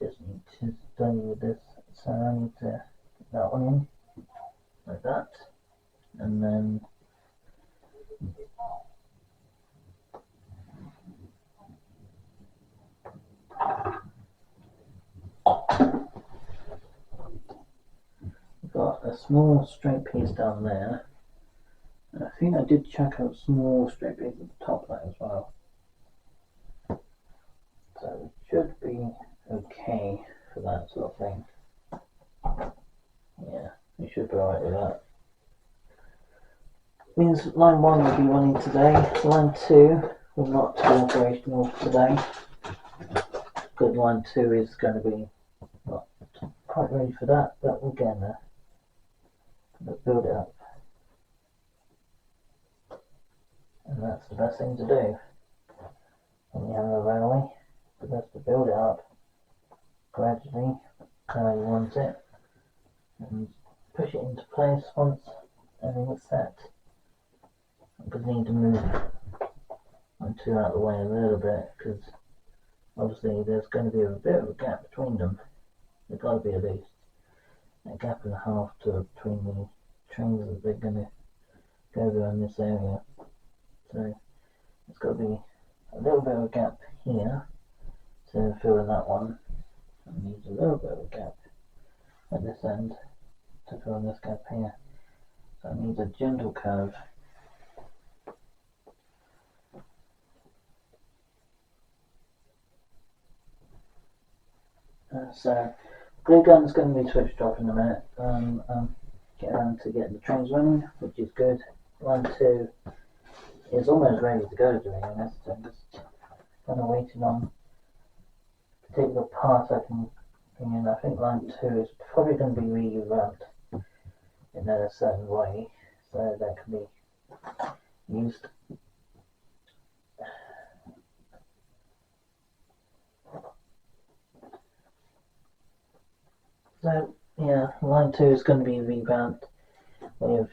just need to study with this, so I need to get that one in, like that, and then we've got a small straight piece down there. I think I did chuck out small straight piece at the top of that as well. So it should be okay for that sort of thing. Yeah, we should be alright with that. Means line 1 will be running today, line 2 will not be operational today. Because line 2 is going to be not quite ready for that, but we're getting there. Let's build it up. And that's the best thing to do when you have a railway. The best to build it up gradually, how you want it, and push it into place once everything's set. I'm going to need to move line 2 out of the way a little bit because obviously there's going to be a bit of a gap between them. There's got to be at least a gap and a half between the trains that they're going to go around this area. So it's got to be a little bit of a gap here to fill in that one. It needs a little bit of a gap at this end to fill in this gap here. So it needs a gentle curve. So glue gun's going to be switched off in a minute. Get around to getting the trains running, which is good. Line 2 is almost ready to go, to be honest. I'm just kind of waiting on a particular part I can bring in. I think line 2 is probably going to be revamped in a certain way, so that can be used. So yeah, line 2 is going to be revamped with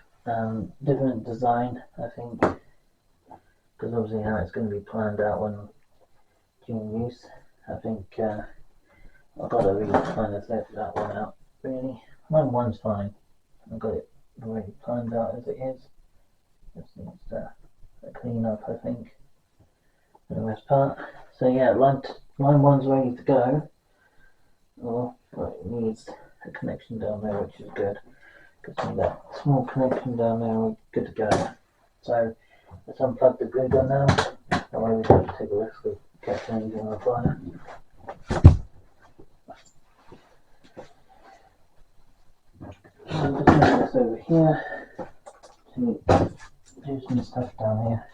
different design, I think, because obviously how it's going to be planned out when during use. I think I've got to really kind of set that one out. Really, line 1's fine. I've got it already planned out as it is. Just needs a clean up, I think, for the most part. So yeah, line 1's ready to go. Well, it needs a connection down there, which is good. Because with that small connection down there, we're good to go. So let's unplug the glue gun now. That way we don't take a risk of catching anything on fire. I'm just moving this over here to do some stuff down here.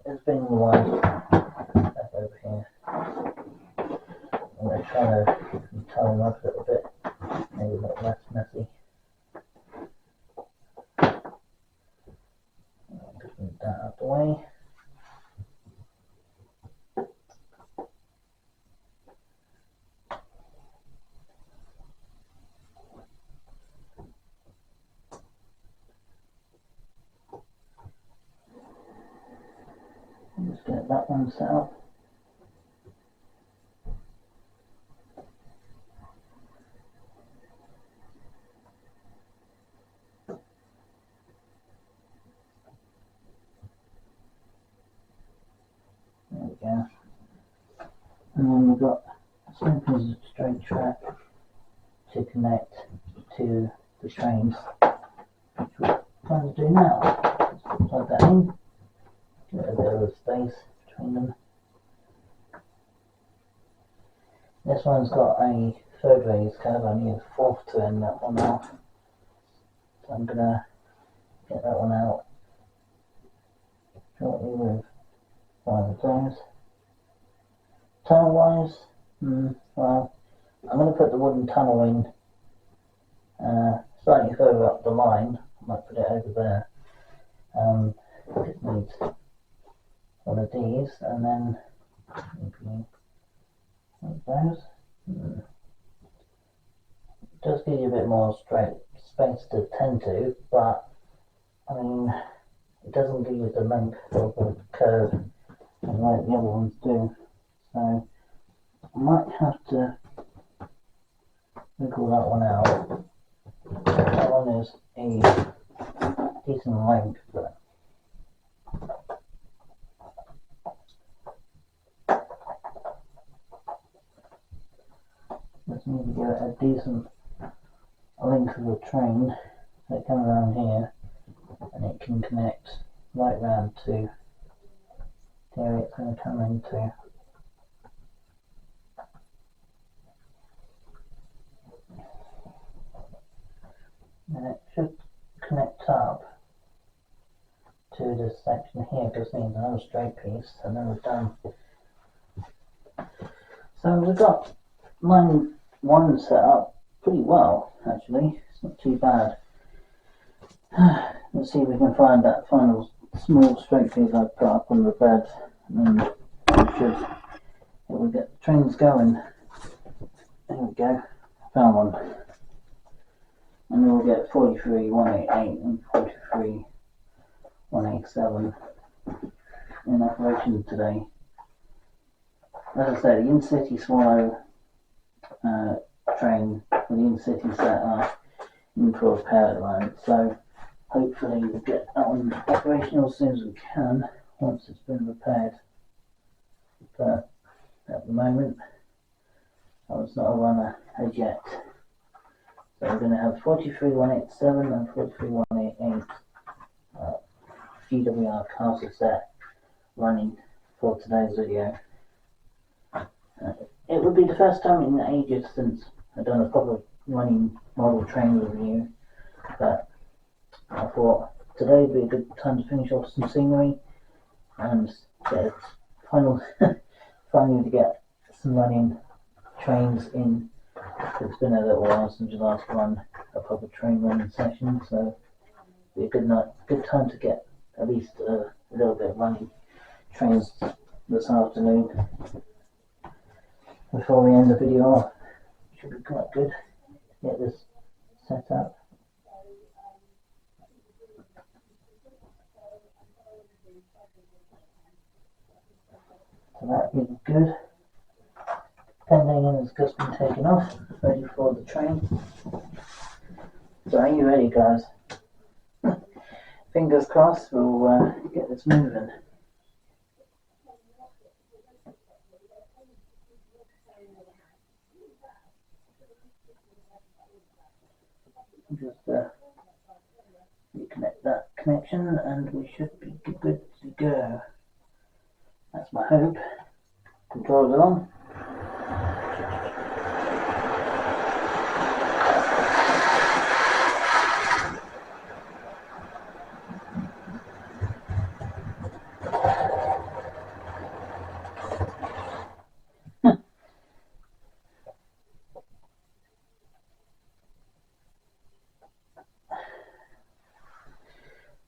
It's been a while back over here. I'm going to try to tie them up a little bit, maybe a little less messy. Just move that out the way. Just get that one set up. There we go. And then we've got a simple straight track to connect to the trains, which we're going to do now. Just plug that in, get a bit of space between them. This one's got a third raise curve, I need a fourth to end that one off. So I'm going to get that one out shortly with one of those. Tunnel wise, well, I'm going to put the wooden tunnel in slightly further up the line. I might put it over there. It needs one of these, and then maybe one of those. It does give you a bit more straight space to tend to, but I mean, it doesn't give you the length of the curve like the other ones do. So I might have to wiggle that one out. That one is a decent length, but just need to get a decent length of the train so it comes around here and it can connect right round to the area it's going to come into. And it should connect up to this section here, because it needs another straight piece, and then we're done. So we've got line 1 set up pretty well, actually. It's not too bad. Let's see if we can find that final small straight piece I've put up on the bed, and then it will get the trains going. There we go, found one. And then we'll get 43,188 and 43,187 in operation today. As I said, the Intercity Swallow train for the Intercity set are in for repair at the moment, so hopefully we'll get that one operational as soon as we can once it's been repaired. But at the moment, it's not a runner as yet. So we're going to have 43,187 and 43,188 GWR castle set running for today's video. It would be the first time in ages since I've done a proper running model train review, but I thought today would be a good time to finish off some scenery and get finally to get some running trains in. It's been a little while since we last run a proper train running session, so it'd be a good time to get at least a little bit of running trains this afternoon before we end the video off. Should be quite good to get this set up. So that is good. Pending has just been taken off, ready for the train. So are you ready, guys? Fingers crossed we'll get this moving. Just reconnect that connection and we should be good to go. That's my hope. Controls are on.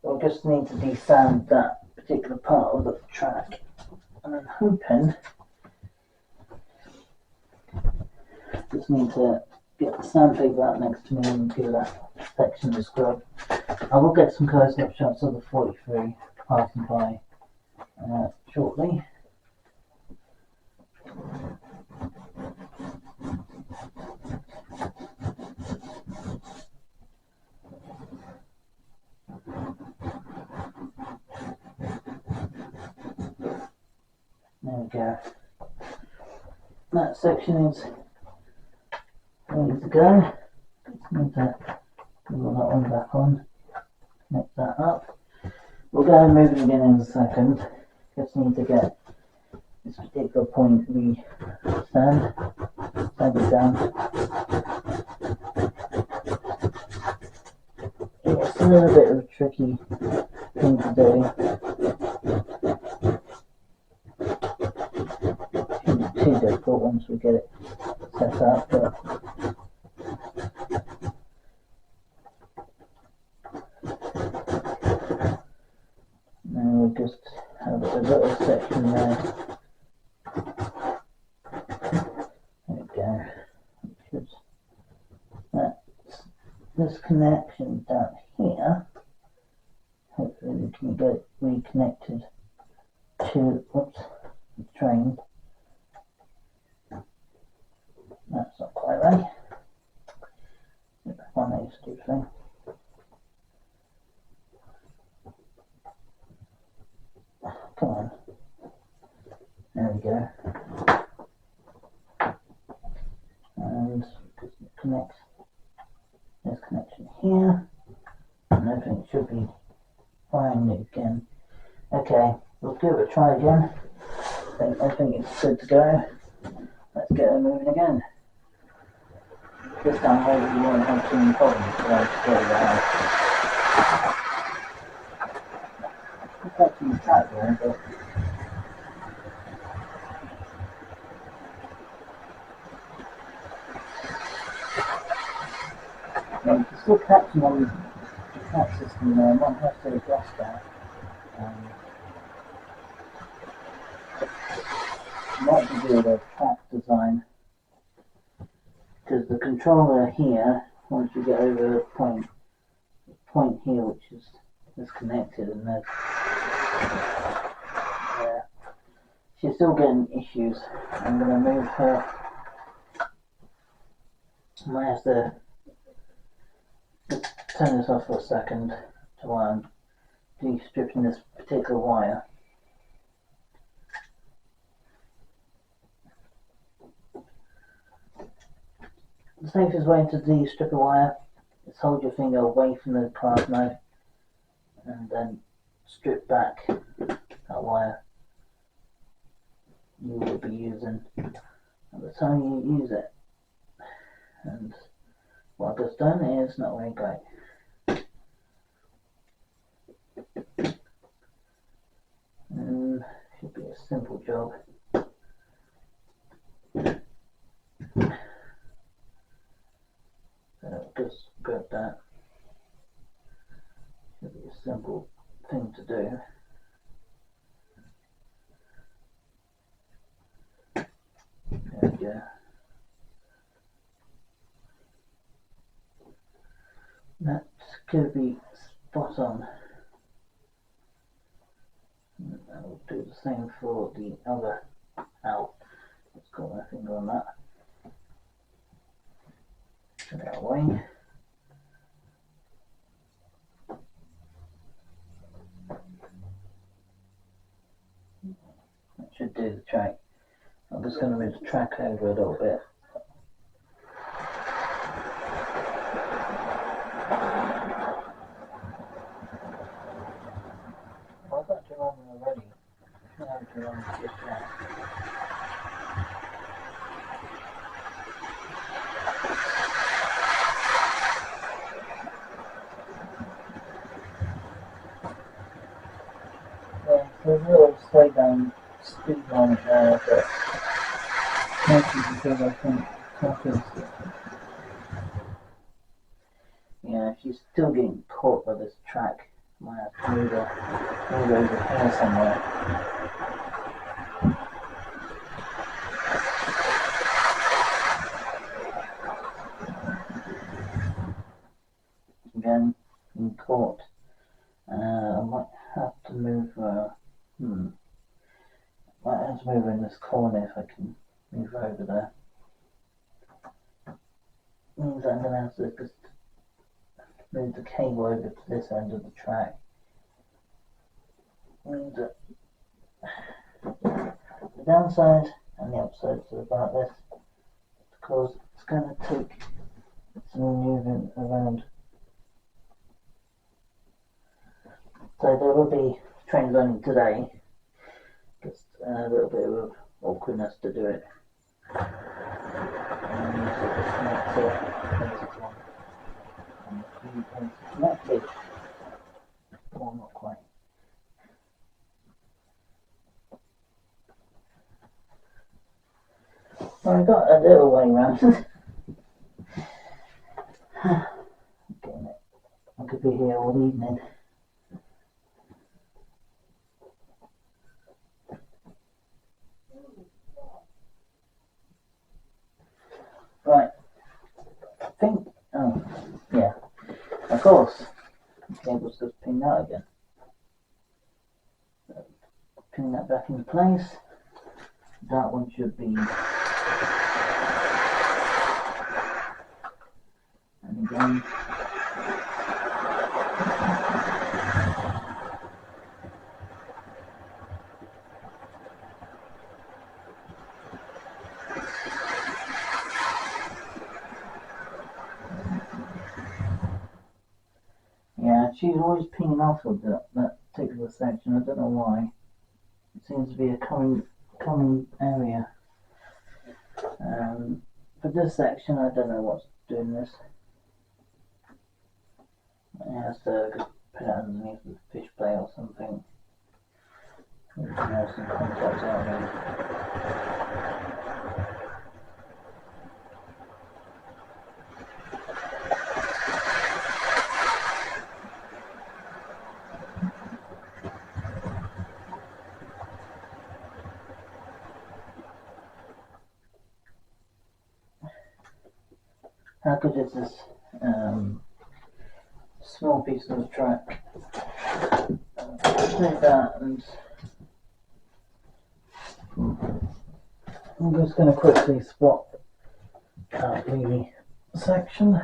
We'll just need to desand that particular part of the track, and I'm hoping just need to get the sandpaper out next to me and give that section a scrub. I will get some close-up shots of the 43 passing by shortly. There we go. that section is ready to go. Just need to put that one back on, connect that up. We'll go and move it again in a second. Just need to get this particular point stand it down. It's a little bit of a tricky thing to do. Shouldn't be too difficult once we get it set up, but now we'll just have a little section there. There we go. That's this connection down here. Hopefully we can get it reconnected to the train. That's not quite right. One of these two things. Come on. There we go. And just connect this connection here. And everything should be fine again. Okay, we'll give it a try again. I think it's good to go. Let's get it moving again. This time hopefully we won't have too many problems to get it out. It's actually tight there, but you can still catching on the track system there. I might have to adjust that. Might be good with track design, because the controller here, once you get over the point here which is disconnected, and there's she's still getting issues. I'm going to move her. I might have to just turn this off for a second to while I'm de-stripping this particular wire. The safest way to de-strip a wire is hold your finger away from the clasp knife and then strip back that wire you will be using at the time you use it. And what I've just done is not very great. Should be a simple job. Just grab that. Should be a simple thing to do. There we go. That could be spot on. I will do the same for the other out. Let's got my finger on that. Get that away. That should do the track. I'm just going to move the track over a little bit. I've got to run already. I have to run this track. Yeah, there's a little slow down speed on it there, but mostly because I think track is. Yeah, she's still getting caught by this track. Might have to move over here somewhere. Again, being caught. I might have to move her. Might have to move her in this corner if I can move her over there. Means I'm going to have to just move the cable over to this end of the track. Means that the downside and the episodes about this, because it's going to take some moving around. So there will be trains running today, just a little bit of awkwardness to do it. Connected. Well, not quite. Well, I got a little way round. Getting it. I could be here all evening. Right. I think. Oh, yeah. Of course. The cable's just ping that again. So, ping that back into place. That one should be. And again. Yeah, she's always pinging off of that particular section. I don't know why. It seems to be a common area. For this section, I don't know what's doing this. It has to put it underneath the fish plate or something. There's some contacts out there. How good is this small piece of track? Take that, and I'm just going to quickly swap the section,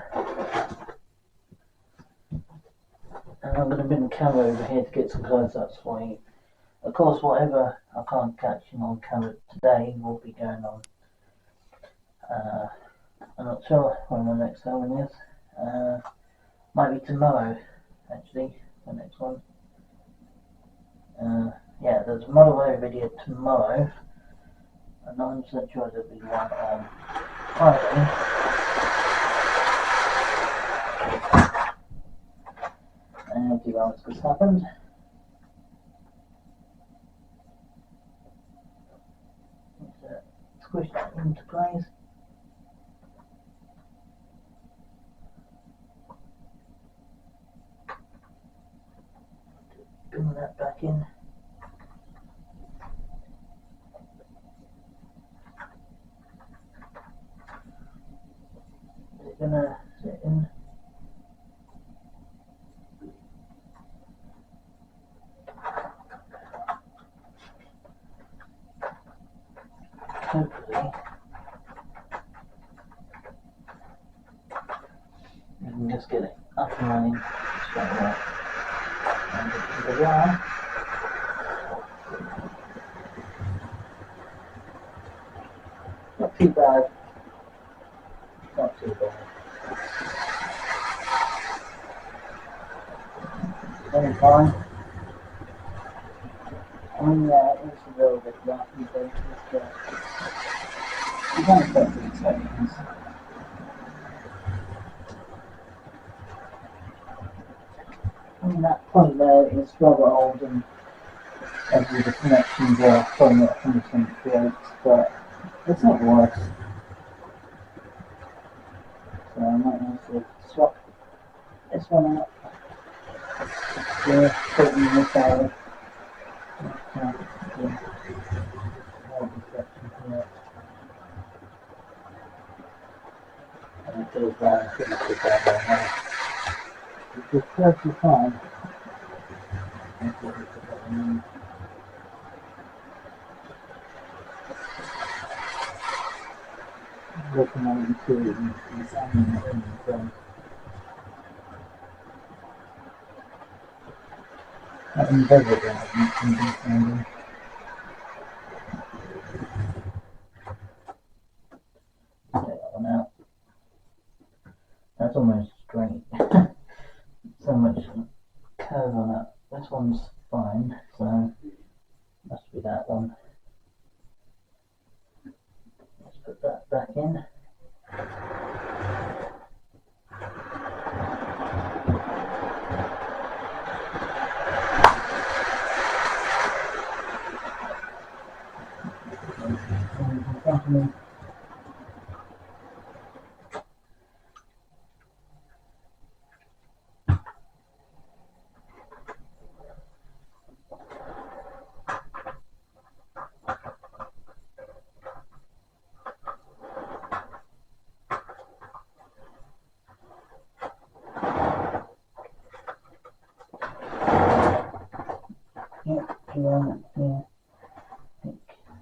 and I'm going to bring the camera over here to get some close-ups for you. Of course, whatever I can't catch on camera today will be going on. I'm not sure when the next filming is. Might be tomorrow, actually, the next one. Yeah, there's a Model A video tomorrow. I'm not 100% sure there'll be one on Friday. And the else has happened. Squish that into place. Bring that back in. Is it gonna sit in? Hopefully. You can just get it up and running straight away. And there we are. Not too bad. Not too bad. Very fine. I mean, it's a little bit rocky, but you can't expect these seconds. I mean, that point there is rather old, and obviously the connections are probably not 100% correct, but it's not worse. So I might have to swap this one out. Yeah, put it in this area. And it goes down and finishes down there now. Which is perfectly fine. Looking on the two and examining it in front. Having better than it can be standing. this one's fine, so must be that one. Let's put that back in.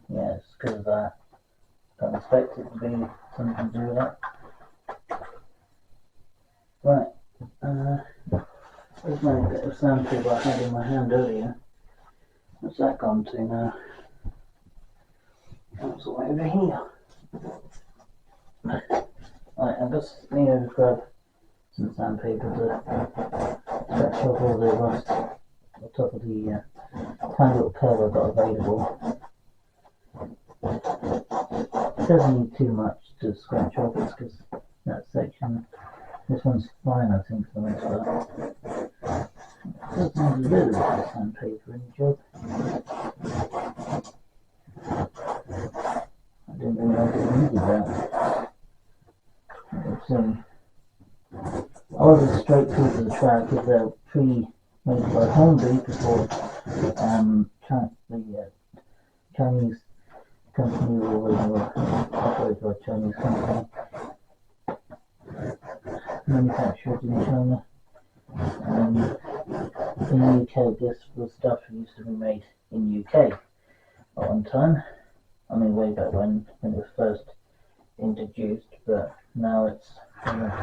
Yes, because I don't expect it to be something to do with that. Right, there's my bit of sandpaper I had in my hand earlier. What's that gone to now? That's all over here. Right, I just need to grab some sandpaper to scratch off all the rust on the top of the tiny little curve I've got available. It doesn't need too much to scratch off, it's because that section, this one's fine I think for the most part. It does need a little bit of sandpaper in the job. I didn't realise it needed that. Let's see. I was a straight piece of the track because they're pre-made by Hornby before the Chinese company or operated by a Chinese company manufactured in China. In the UK this was stuff that used to be made in the UK at one time. I mean way back when it was first introduced, but now it's different.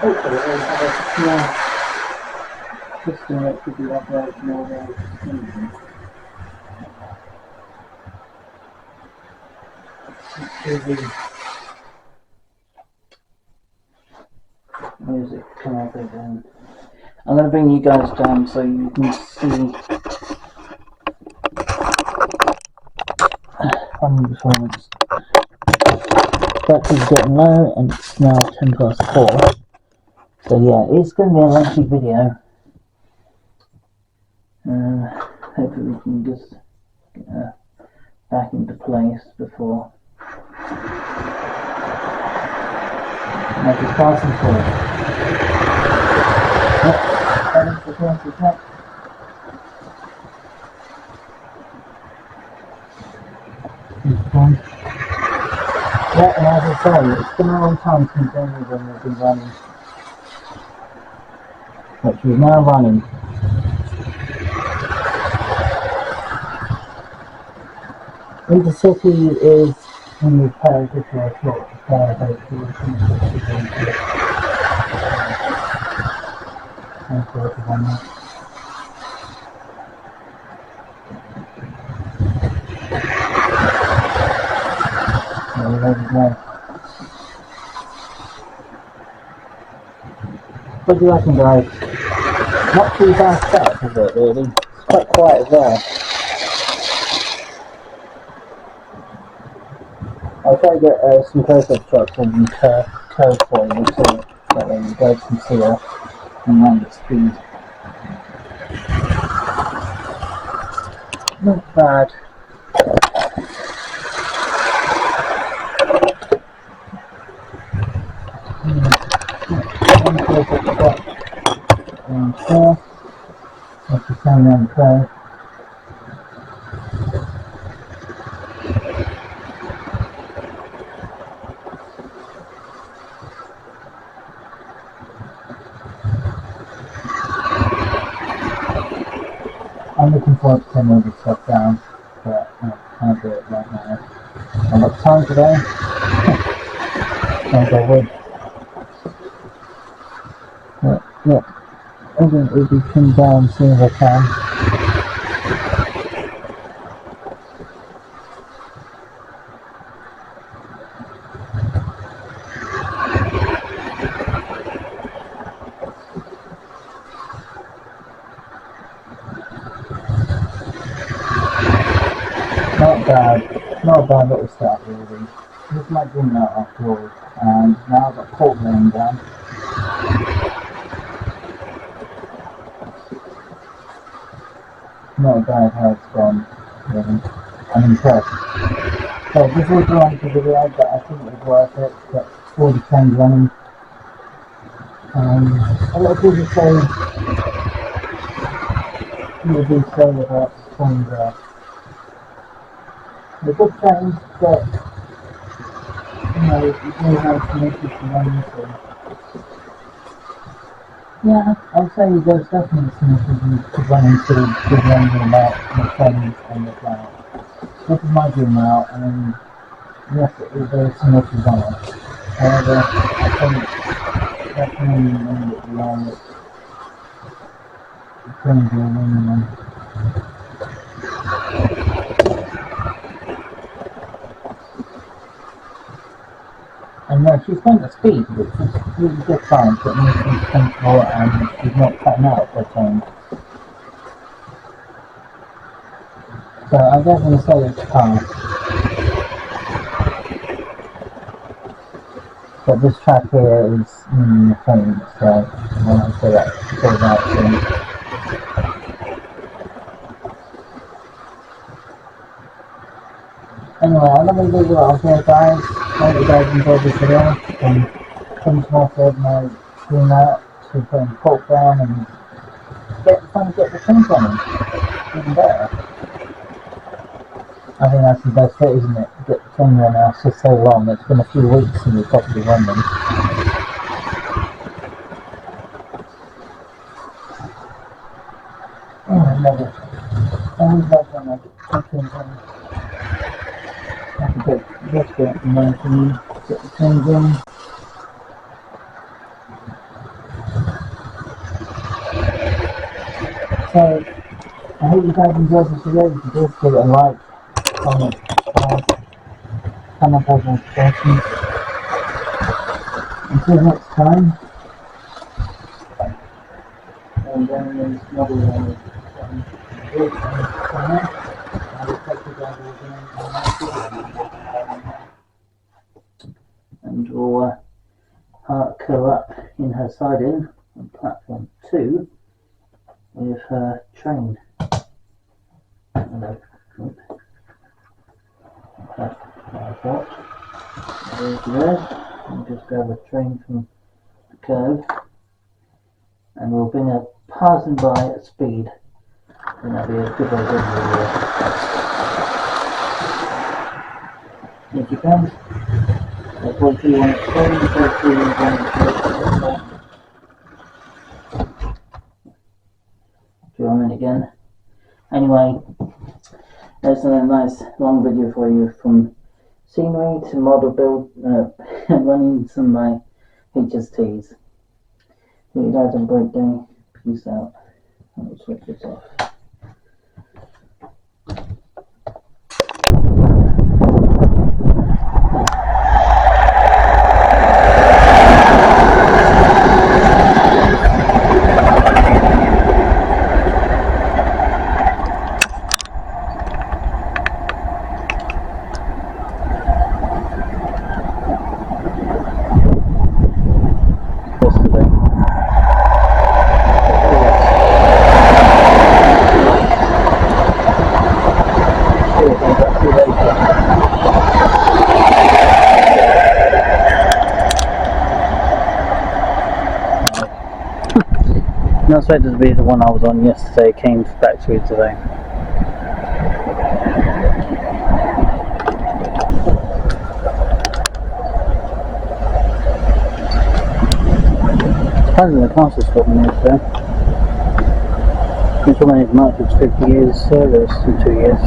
Hopefully we'll have a small system that could be operational there with the season. Music come up again. I'm going to bring you guys down so you can see on performance. Battery's getting low and it's now 10 past 4. So yeah, it's going to be a lengthy video. Hopefully we can just get back into place before make it passing forward. That is the first attack. Yeah, and as I say, it's been a long time since any of them have been running. Which is now running. Intercity is in the parachute or a short there we go. What do you reckon, guys? Not too bad setup, is it, really? It's quite quiet as well. I'll try to get some close-up shots of the curve for you too, that way you guys can see her and run the speed. Not bad. One close-up shot around here. That's the same around the curve. I'm looking forward to putting all this stuff down, but I can't do it right now. I've got time today. Can't go wood. But yeah, everything will be pinned down as soon as I can. not a bad little start really. Just like doing that after all. And now I've got port laying down. Not bad how it's gone, really. I'm impressed. So this was a lengthy video, but I think it was worth it. Got all the trains running. A lot of people say about trains are the good trains, but you do have some issues to run into. Yeah, I'll say there's definitely some issues to run into with running about the trains and the cloud. This is my dream route, and yes, there's some issues on it. However, I think that's mainly mainly the line that the trains are running on. And she's going at speed, which is really good fun, but makes she's sensible and she's not cutting out her change. So I'm definitely say it's fast. But this track here is the train, so I want to say that soon. Anyway, I'm going to leave it off here, guys. Hope you guys enjoyed this video. And finish off with my stream out to put in port down and trying to get the trains running. Even better. I think that's the best bit, isn't it? Get the train running after so long. It's been a few weeks since we've properly run them. Oh, I love it. I always love when I get trains running. I have to get this bit and then can get the trains in. So, I hope you guys enjoyed this video. If you did, give it a like, comment, subscribe, come up with more questions. Until next time, and then there's another one. I will catch you guys again. And we'll park her up in her siding on platform 2 with her train. Hello. That's what I thought. There. We'll just grab a train from the curve and we'll bring her passing by at speed. And that'll be a good idea. If you can, that's what you want to train, that's what you want to film it again. Anyway, there's a nice long video for you from scenery to model build, running some of my HSTs. Hope you guys have a great day. Peace out. I'll switch this off. Not expected to be the one I was on yesterday, came back to it today. Apparently the council's got me there. This one is marked as 50 years service in 2 years.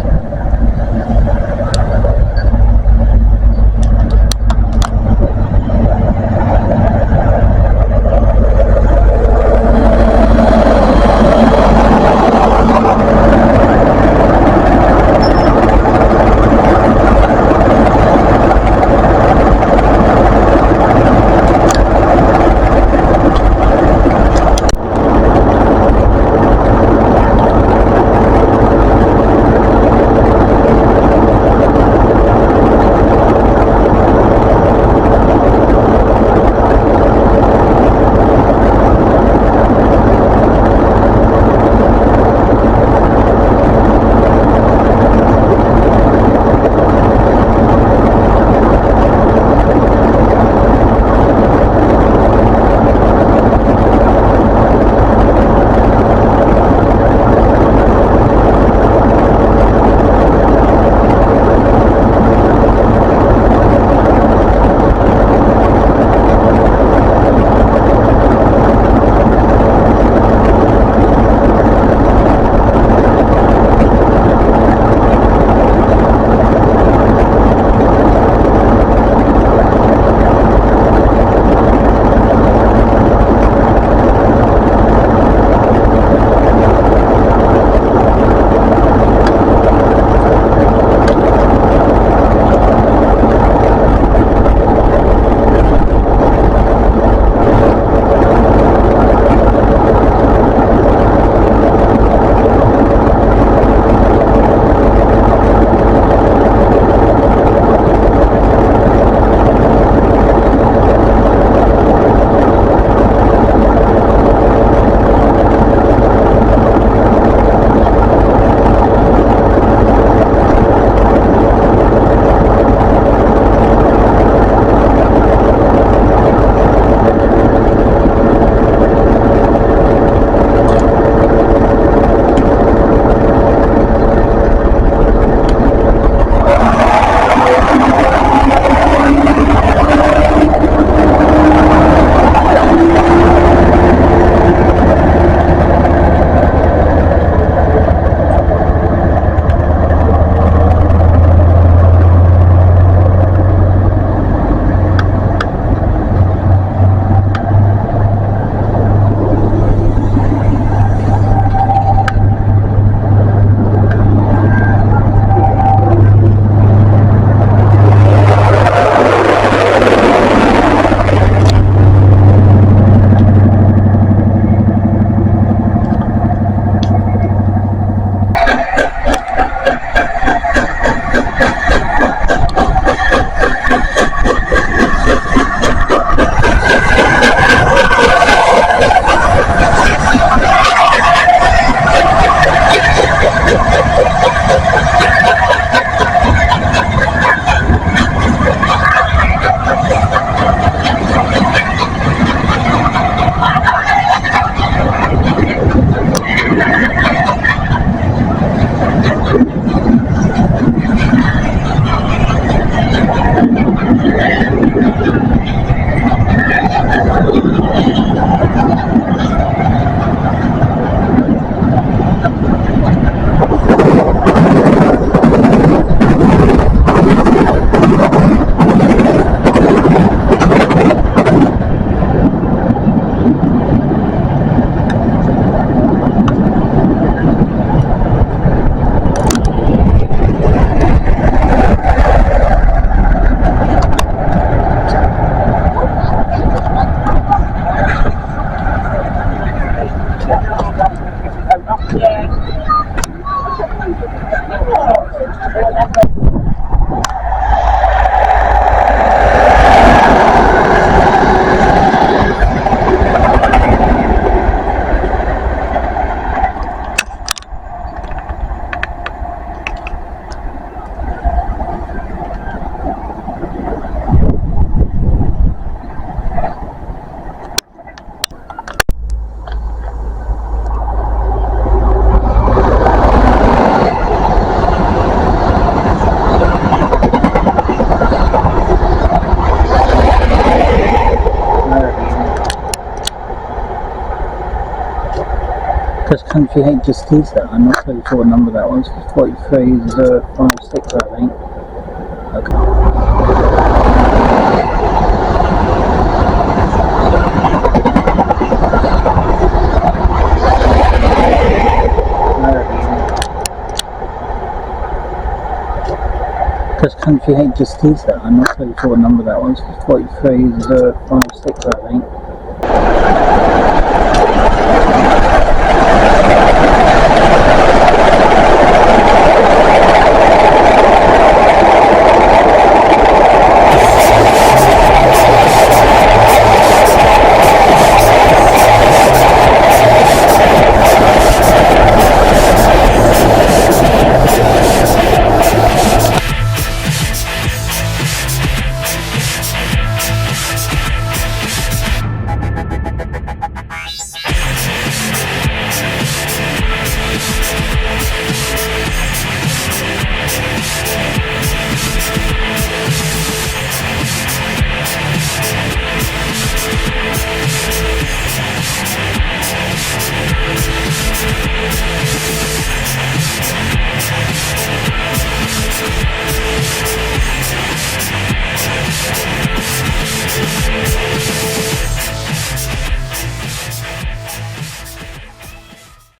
Because Country Hate Justicia, I'm not really sure what number that was. 43056, I think. Okay. Because Country Hate Justicia, I'm not really sure what number that was. 43056, I think.